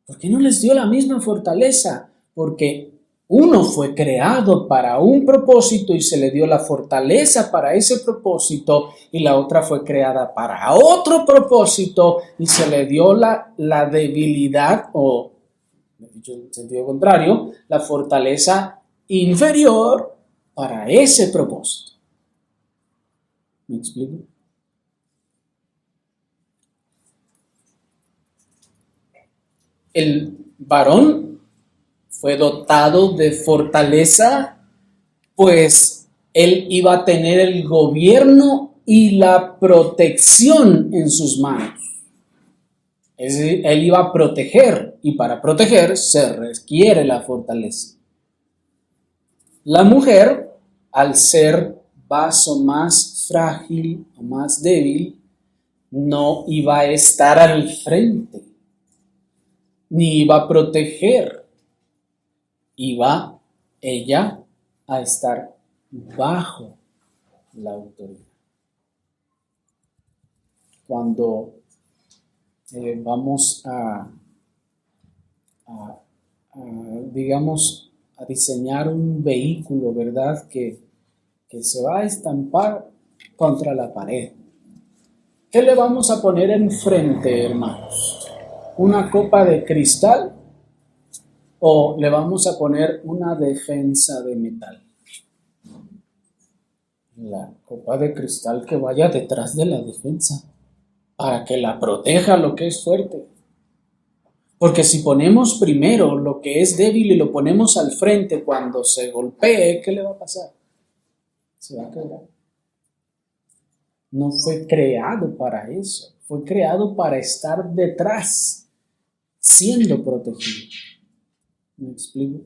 ¿Por qué no les dio la misma fortaleza? Porque uno fue creado para un propósito y se le dio la fortaleza para ese propósito, y la otra fue creada para otro propósito y se le dio la debilidad, o en sentido contrario, la fortaleza inferior para ese propósito. ¿Me explico? El varón fue dotado de fortaleza, pues él iba a tener el gobierno y la protección en sus manos. Es decir, él iba a proteger, y para proteger se requiere la fortaleza. La mujer, al ser vaso más frágil o más débil, no iba a estar al frente, ni iba a proteger. Iba ella a estar bajo la autoridad. Cuando vamos digamos, a diseñar un vehículo, ¿verdad? Que se va a estampar contra la pared. ¿Qué le vamos a poner enfrente, hermanos? ¿Una copa de cristal o le vamos a poner una defensa de metal? La copa de cristal que vaya detrás de la defensa para que la proteja lo que es fuerte. Porque si ponemos primero lo que es débil y lo ponemos al frente, cuando se golpee, ¿qué le va a pasar? Se va a quebrar. No fue creado para eso, fue creado para estar detrás, siendo protegido. ¿Me explico?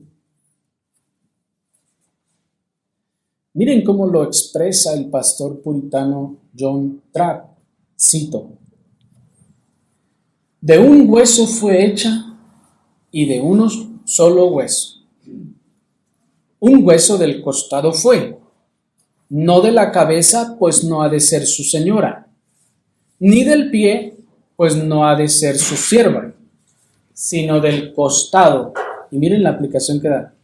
Miren cómo lo expresa el pastor puritano John Trapp. Cito: de un hueso fue hecha y de uno solo hueso. Un hueso del costado fue, no de la cabeza, pues no ha de ser su señora, ni del pie, pues no ha de ser su sierva, sino del costado. Y miren la aplicación que da.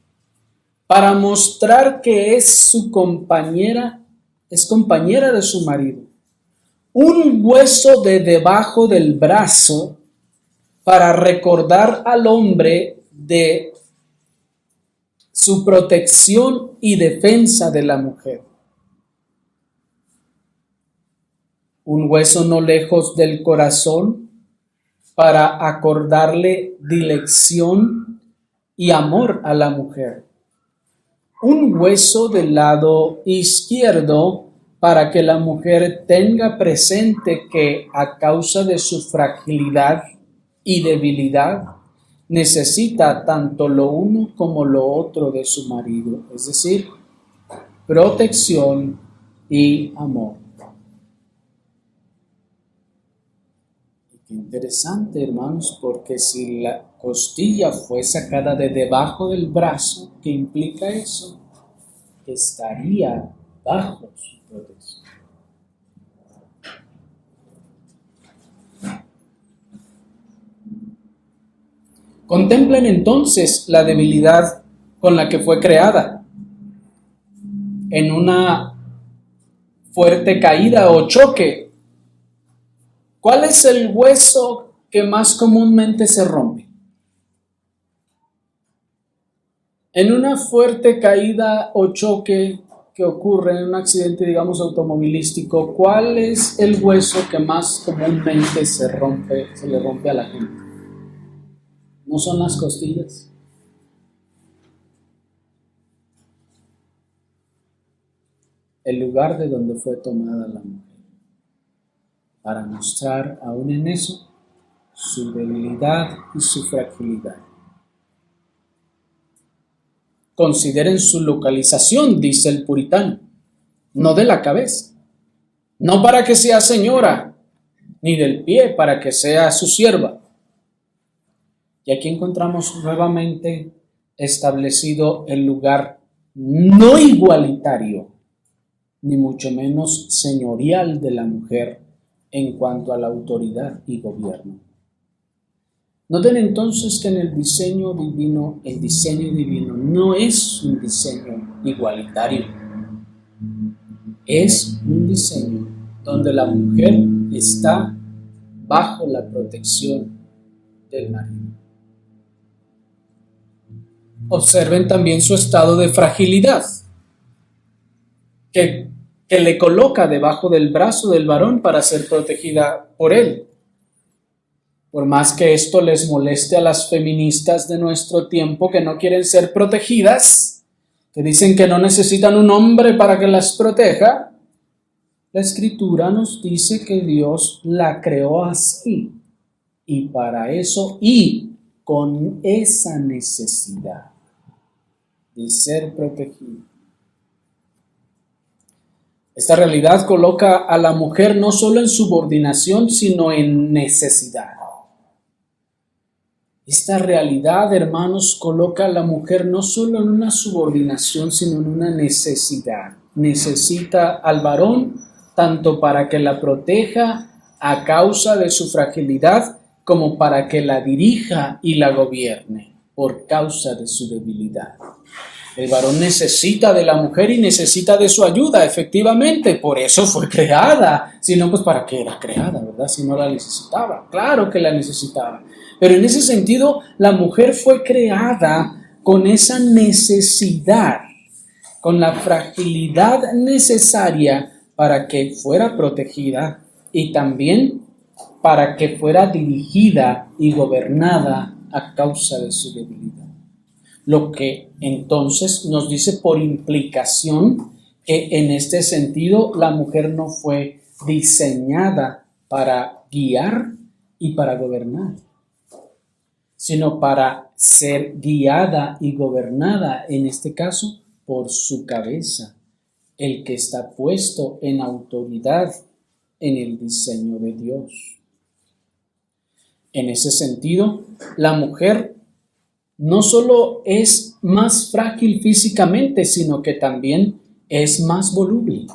Para mostrar que es su compañera, es compañera de su marido. Un hueso de debajo del brazo para recordar al hombre de su protección y defensa de la mujer. Un hueso no lejos del corazón para acordarle dilección y amor a la mujer. Un hueso del lado izquierdo para que la mujer tenga presente que a causa de su fragilidad y debilidad necesita tanto lo uno como lo otro de su marido, es decir, protección y amor. Qué interesante, hermanos, porque si la costilla fue sacada de debajo del brazo, ¿qué implica eso? Que estaría bajo su protección. Contemplen entonces la debilidad con la que fue creada. En una fuerte caída o choque, ¿cuál es el hueso que más comúnmente se rompe? En una fuerte caída o choque que ocurre en un accidente, digamos, automovilístico, ¿cuál es el hueso que más comúnmente se le rompe a la gente? ¿No son las costillas? El lugar de donde fue tomada la mujer, para mostrar aún en eso su debilidad y su fragilidad. Consideren su localización, dice el puritano, no de la cabeza, no para que sea señora, ni del pie para que sea su sierva. Y aquí encontramos nuevamente establecido el lugar no igualitario, ni mucho menos señorial de la mujer en cuanto a la autoridad y gobierno. Noten entonces que en el diseño divino no es un diseño igualitario, es un diseño donde la mujer está bajo la protección del marido. Observen también su estado de fragilidad, que le coloca debajo del brazo del varón para ser protegida por él. Por más que esto les moleste a las feministas de nuestro tiempo que no quieren ser protegidas, que dicen que no necesitan un hombre para que las proteja, la Escritura nos dice que Dios la creó así, y para eso, y con esa necesidad de ser protegida. Esta realidad coloca a la mujer no solo en subordinación, sino en necesidad. Esta realidad, hermanos, coloca a la mujer no solo en una subordinación, sino en una necesidad. Necesita al varón tanto para que la proteja a causa de su fragilidad, como para que la dirija y la gobierne por causa de su debilidad. El varón necesita de la mujer y necesita de su ayuda, efectivamente, por eso fue creada. Si no, pues ¿para qué era creada, verdad? Si no la necesitaba, claro que la necesitaba. Pero en ese sentido, la mujer fue creada con esa necesidad, con la fragilidad necesaria para que fuera protegida y también para que fuera dirigida y gobernada a causa de su debilidad. Lo que entonces nos dice por implicación que en este sentido la mujer no fue diseñada para guiar y para gobernar, sino para ser guiada y gobernada, en este caso, por su cabeza, el que está puesto en autoridad en el diseño de Dios. En ese sentido, la mujer no solo es más frágil físicamente, sino que también es más voluble.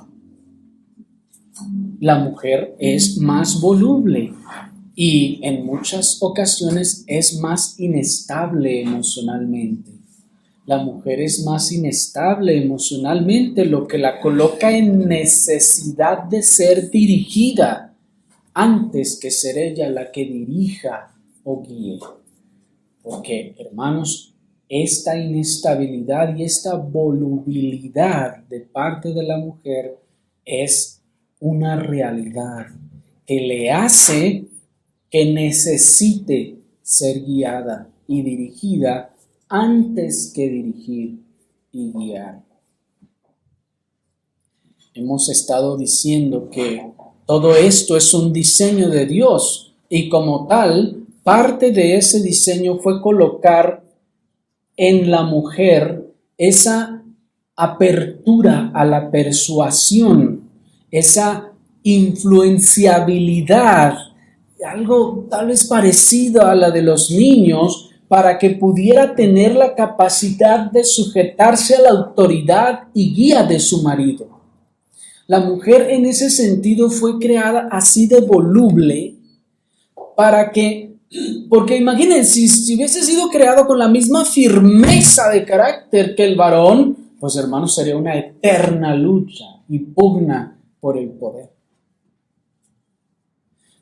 la mujer es más voluble y en muchas ocasiones es más inestable emocionalmente. La mujer es más inestable emocionalmente, lo que la coloca en necesidad de ser dirigida antes que ser ella la que dirija o guíe. Porque, hermanos, esta inestabilidad y esta volubilidad de parte de la mujer es una realidad que le hace que necesite ser guiada y dirigida antes que dirigir y guiar. Hemos estado diciendo que todo esto es un diseño de Dios y como tal, parte de ese diseño fue colocar en la mujer esa apertura a la persuasión, esa influenciabilidad, algo tal vez parecido a la de los niños, para que pudiera tener la capacidad de sujetarse a la autoridad y guía de su marido. La mujer en ese sentido fue creada así de voluble para que, porque imagínense, si hubiese sido creado con la misma firmeza de carácter que el varón, pues hermanos, sería una eterna lucha y pugna por el poder.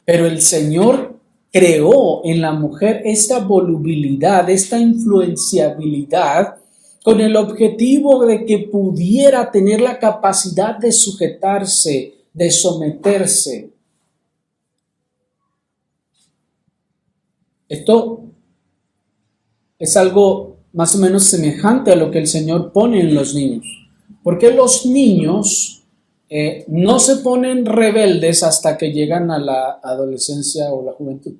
Pero el Señor creó en la mujer esta volubilidad, esta influenciabilidad, con el objetivo de que pudiera tener la capacidad de sujetarse, de someterse. Esto es algo más o menos semejante a lo que el Señor pone en los niños. Porque los niños no se ponen rebeldes hasta que llegan a la adolescencia o la juventud.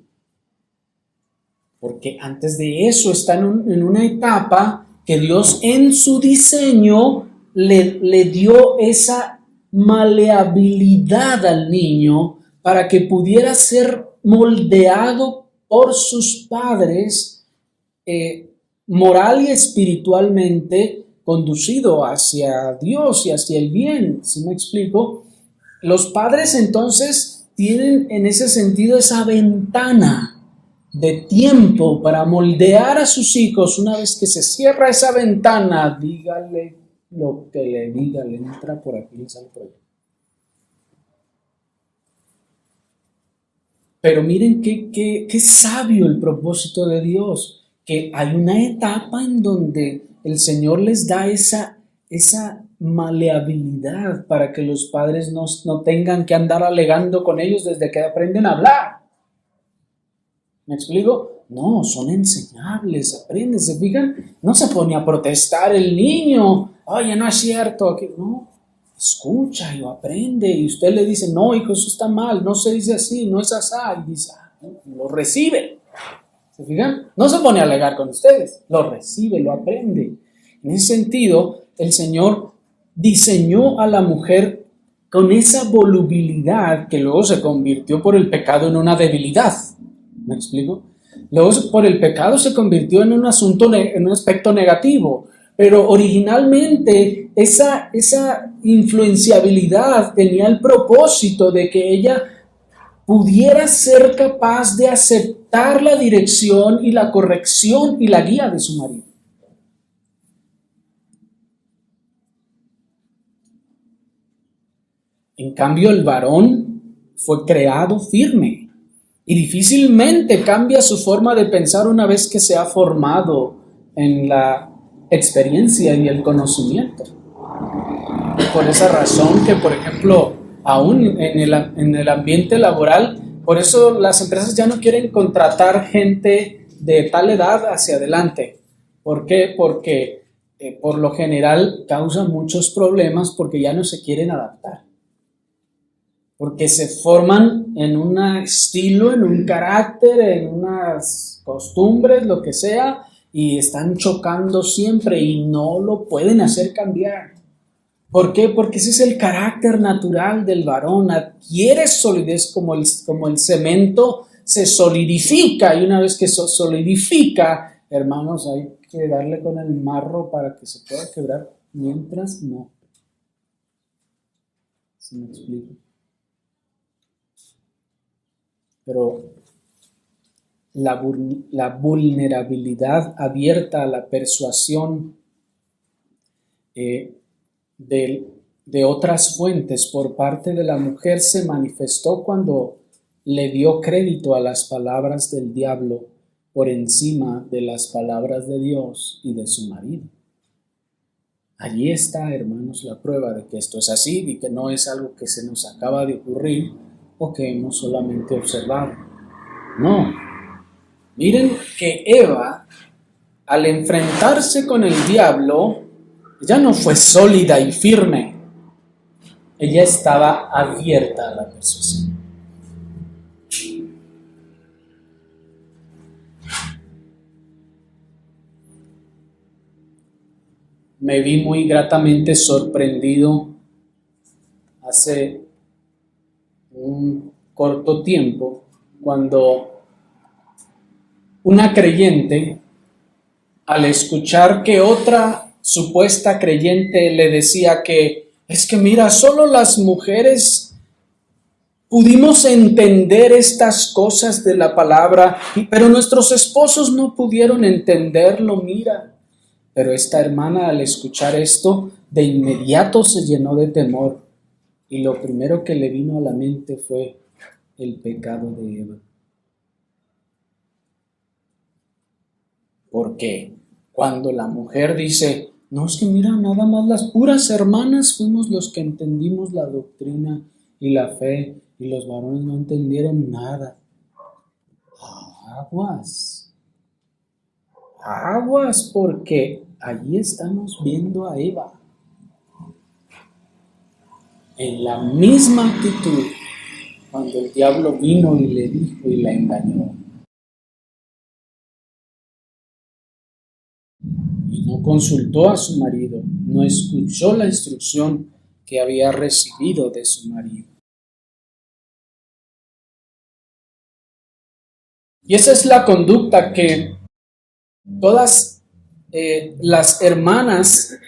Porque antes de eso están en una etapa que Dios en su diseño le dio esa maleabilidad al niño para que pudiera ser moldeado por sus padres moral y espiritualmente, conducido hacia Dios y hacia el bien. ¿Sí me explico? Los padres entonces tienen en ese sentido esa ventana de tiempo para moldear a sus hijos. Una vez que se cierra esa ventana, dígale lo que le diga, le entra por aquí y sale por allá. Pero miren qué sabio el propósito de Dios, que hay una etapa en donde el Señor les da esa maleabilidad para que los padres no tengan que andar alegando con ellos desde que aprenden a hablar. ¿Me explico? No, son enseñables, aprenden, ¿se fijan? No se pone a protestar el niño, oye, no es cierto, no, escucha y lo aprende, y usted le dice, no, hijo, eso está mal, no se dice así, no es así, y dice, lo recibe. ¿Se fijan? No se pone a alegar con ustedes, lo recibe, lo aprende. En ese sentido, el Señor diseñó a la mujer con esa volubilidad que luego se convirtió por el pecado en una debilidad. ¿Me explico? Luego por el pecado se convirtió en un asunto, en un aspecto negativo, pero originalmente esa influenciabilidad tenía el propósito de que ella pudiera ser capaz de aceptar la dirección y la corrección y la guía de su marido. En cambio, el varón fue creado firme y difícilmente cambia su forma de pensar una vez que se ha formado en la experiencia y el conocimiento. Por esa razón que, por ejemplo, aún en el ambiente laboral, por eso las empresas ya no quieren contratar gente de tal edad hacia adelante. ¿Por qué? Porque por lo general causa muchos problemas porque ya no se quieren adaptar. Porque se forman en un estilo, en un carácter, en unas costumbres, lo que sea, y están chocando siempre y no lo pueden hacer cambiar. ¿Por qué? Porque ese es el carácter natural del varón, adquiere solidez como el cemento se solidifica, y una vez que se solidifica, hermanos, hay que darle con el marro para que se pueda quebrar, mientras no. ¿Sí me explico? pero la vulnerabilidad abierta a la persuasión de otras fuentes por parte de la mujer se manifestó cuando le dio crédito a las palabras del diablo por encima de las palabras de Dios y de su marido. Allí está, hermanos, la prueba de que esto es así y que no es algo que se nos acaba de ocurrir o que hemos solamente observado. No. Miren que Eva, al enfrentarse con el diablo, ya no fue sólida y firme. Ella estaba abierta a la persuasión. Me vi muy gratamente sorprendido hace un corto tiempo cuando una creyente, al escuchar que otra supuesta creyente le decía que es que mira, solo las mujeres pudimos entender estas cosas de la palabra, pero nuestros esposos no pudieron entenderlo, mira. Pero esta hermana, al escuchar esto, de inmediato se llenó de temor y lo primero que le vino a la mente fue el pecado de Eva. Porque cuando la mujer dice, no, es que mira, nada más las puras hermanas fuimos los que entendimos la doctrina y la fe y los varones no entendieron nada. Aguas, porque allí estamos viendo a Eva en la misma actitud cuando el diablo vino y le dijo y la engañó. Y no consultó a su marido, no escuchó la instrucción que había recibido de su marido. Y esa es la conducta que todas las hermanas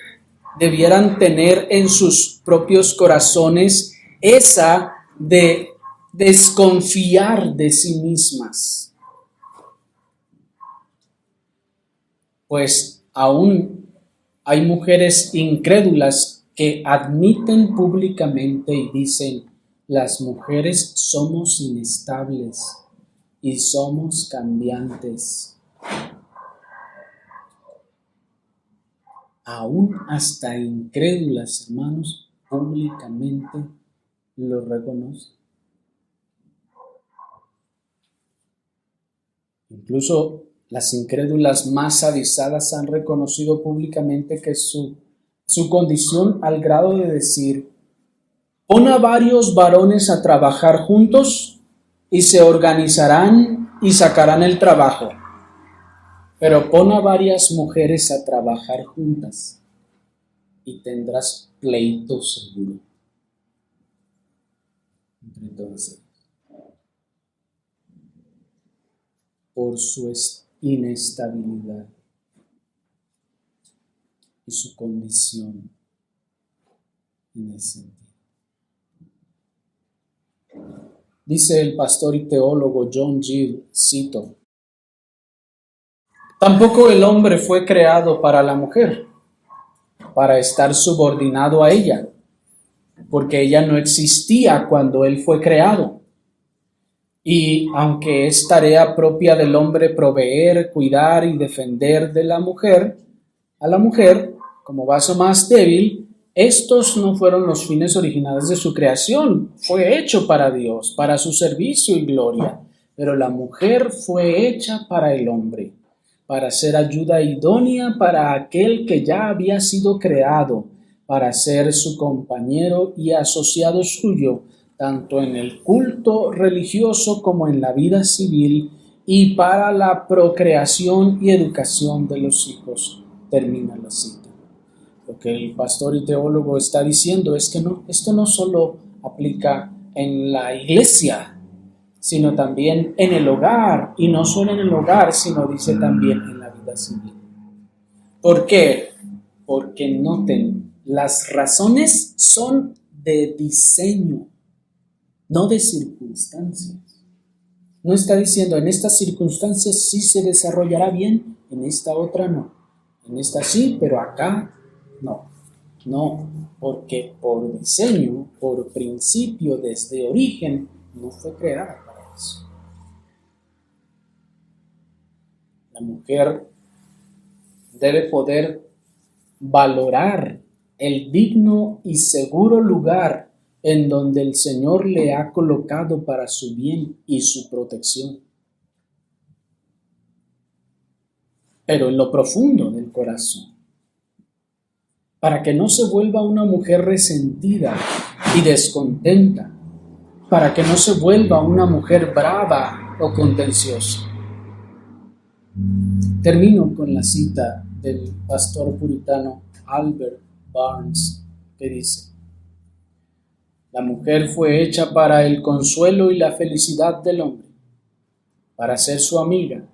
debieran tener en sus propios corazones, esa de desconfiar de sí mismas. Pues aún hay mujeres incrédulas que admiten públicamente y dicen, las mujeres somos inestables y somos cambiantes. Aún hasta incrédulas, hermanos, públicamente lo reconocen. Incluso las incrédulas más avisadas han reconocido públicamente que su condición al grado de decir, pon a varios varones a trabajar juntos y se organizarán y sacarán el trabajo. Pero pon a varias mujeres a trabajar juntas y tendrás pleito seguro entre todas ellas. Por su inestabilidad y su condición en ese sentido. Dice el pastor y teólogo John Gill, cito, tampoco el hombre fue creado para la mujer, para estar subordinado a ella, porque ella no existía cuando él fue creado. Y aunque es tarea propia del hombre proveer, cuidar y defender de la mujer, a la mujer, como vaso más débil, estos no fueron los fines originales de su creación. Fue hecho para Dios, para su servicio y gloria. Pero la mujer fue hecha para el hombre, para ser ayuda idónea para aquel que ya había sido creado, para ser su compañero y asociado suyo, tanto en el culto religioso como en la vida civil, y para la procreación y educación de los hijos. Termina la cita. Lo que el pastor y teólogo está diciendo es que no, esto no solo aplica en la iglesia, sino también en el hogar, y no solo en el hogar, sino dice también en la vida civil. ¿Por qué? Porque noten, las razones son de diseño, no de circunstancias. No está diciendo, en estas circunstancias sí se desarrollará bien, en esta otra no. En esta sí, pero acá no. No, porque por diseño, por principio, desde origen, no fue creada para eso. La mujer debe poder valorar el digno y seguro lugar en donde el Señor le ha colocado para su bien y su protección. Pero en lo profundo del corazón, para que no se vuelva una mujer resentida y descontenta, para que no se vuelva una mujer brava o contenciosa. Termino con la cita del pastor puritano Albert Barnes, que dice: la mujer fue hecha para el consuelo y la felicidad del hombre, para ser su amiga,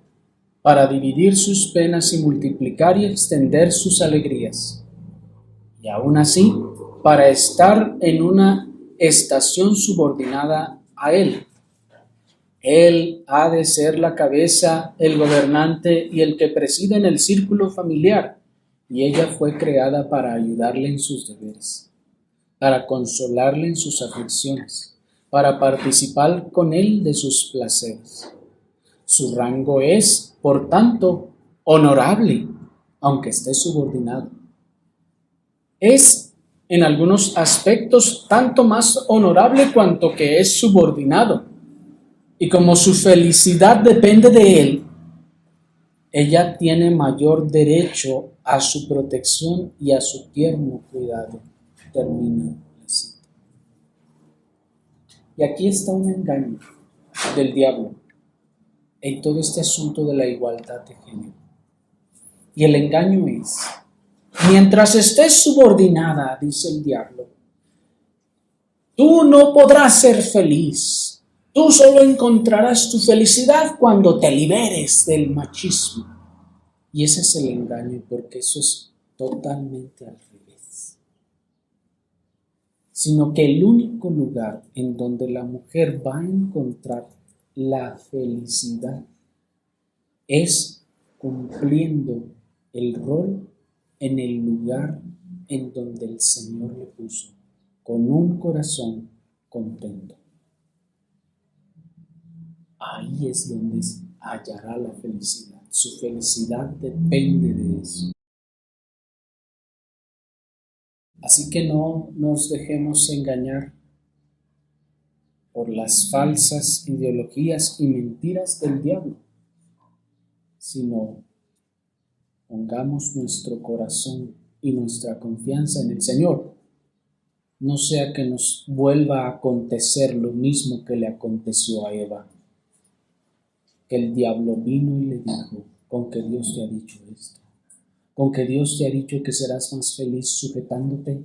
para dividir sus penas y multiplicar y extender sus alegrías, y aún así, para estar en una estación subordinada a él. Él ha de ser la cabeza, el gobernante y el que preside en el círculo familiar, y ella fue creada para ayudarle en sus deberes, para consolarle en sus aflicciones, para participar con él de sus placeres. Su rango es, por tanto, honorable, aunque esté subordinado. Es, en algunos aspectos, tanto más honorable cuanto que es subordinado. Y como su felicidad depende de él, ella tiene mayor derecho a su protección y a su tierno cuidado. Termina la cita. Y aquí está un engaño del diablo en todo este asunto de la igualdad de género. Y el engaño es: mientras estés subordinada, dice el diablo, tú no podrás ser feliz. Tú solo encontrarás tu felicidad cuando te liberes del machismo. Y ese es el engaño, porque eso es totalmente al revés. Sino que el único lugar en donde la mujer va a encontrar la felicidad es cumpliendo el rol en el lugar en donde el Señor le puso, con un corazón contento. Ahí es donde hallará la felicidad. Su felicidad depende de eso. Así que no nos dejemos engañar por las falsas ideologías y mentiras del diablo, sino pongamos nuestro corazón y nuestra confianza en el Señor. No sea que nos vuelva a acontecer lo mismo que le aconteció a Eva, que el diablo vino y le dijo: con que Dios te ha dicho esto, con que Dios te ha dicho que serás más feliz sujetándote,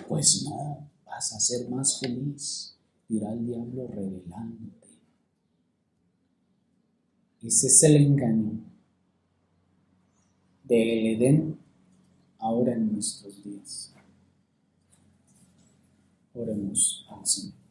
pues no, vas a ser más feliz, dirá el diablo revelándote. Ese es el engaño del Edén ahora en nuestros días. Oremos al Señor.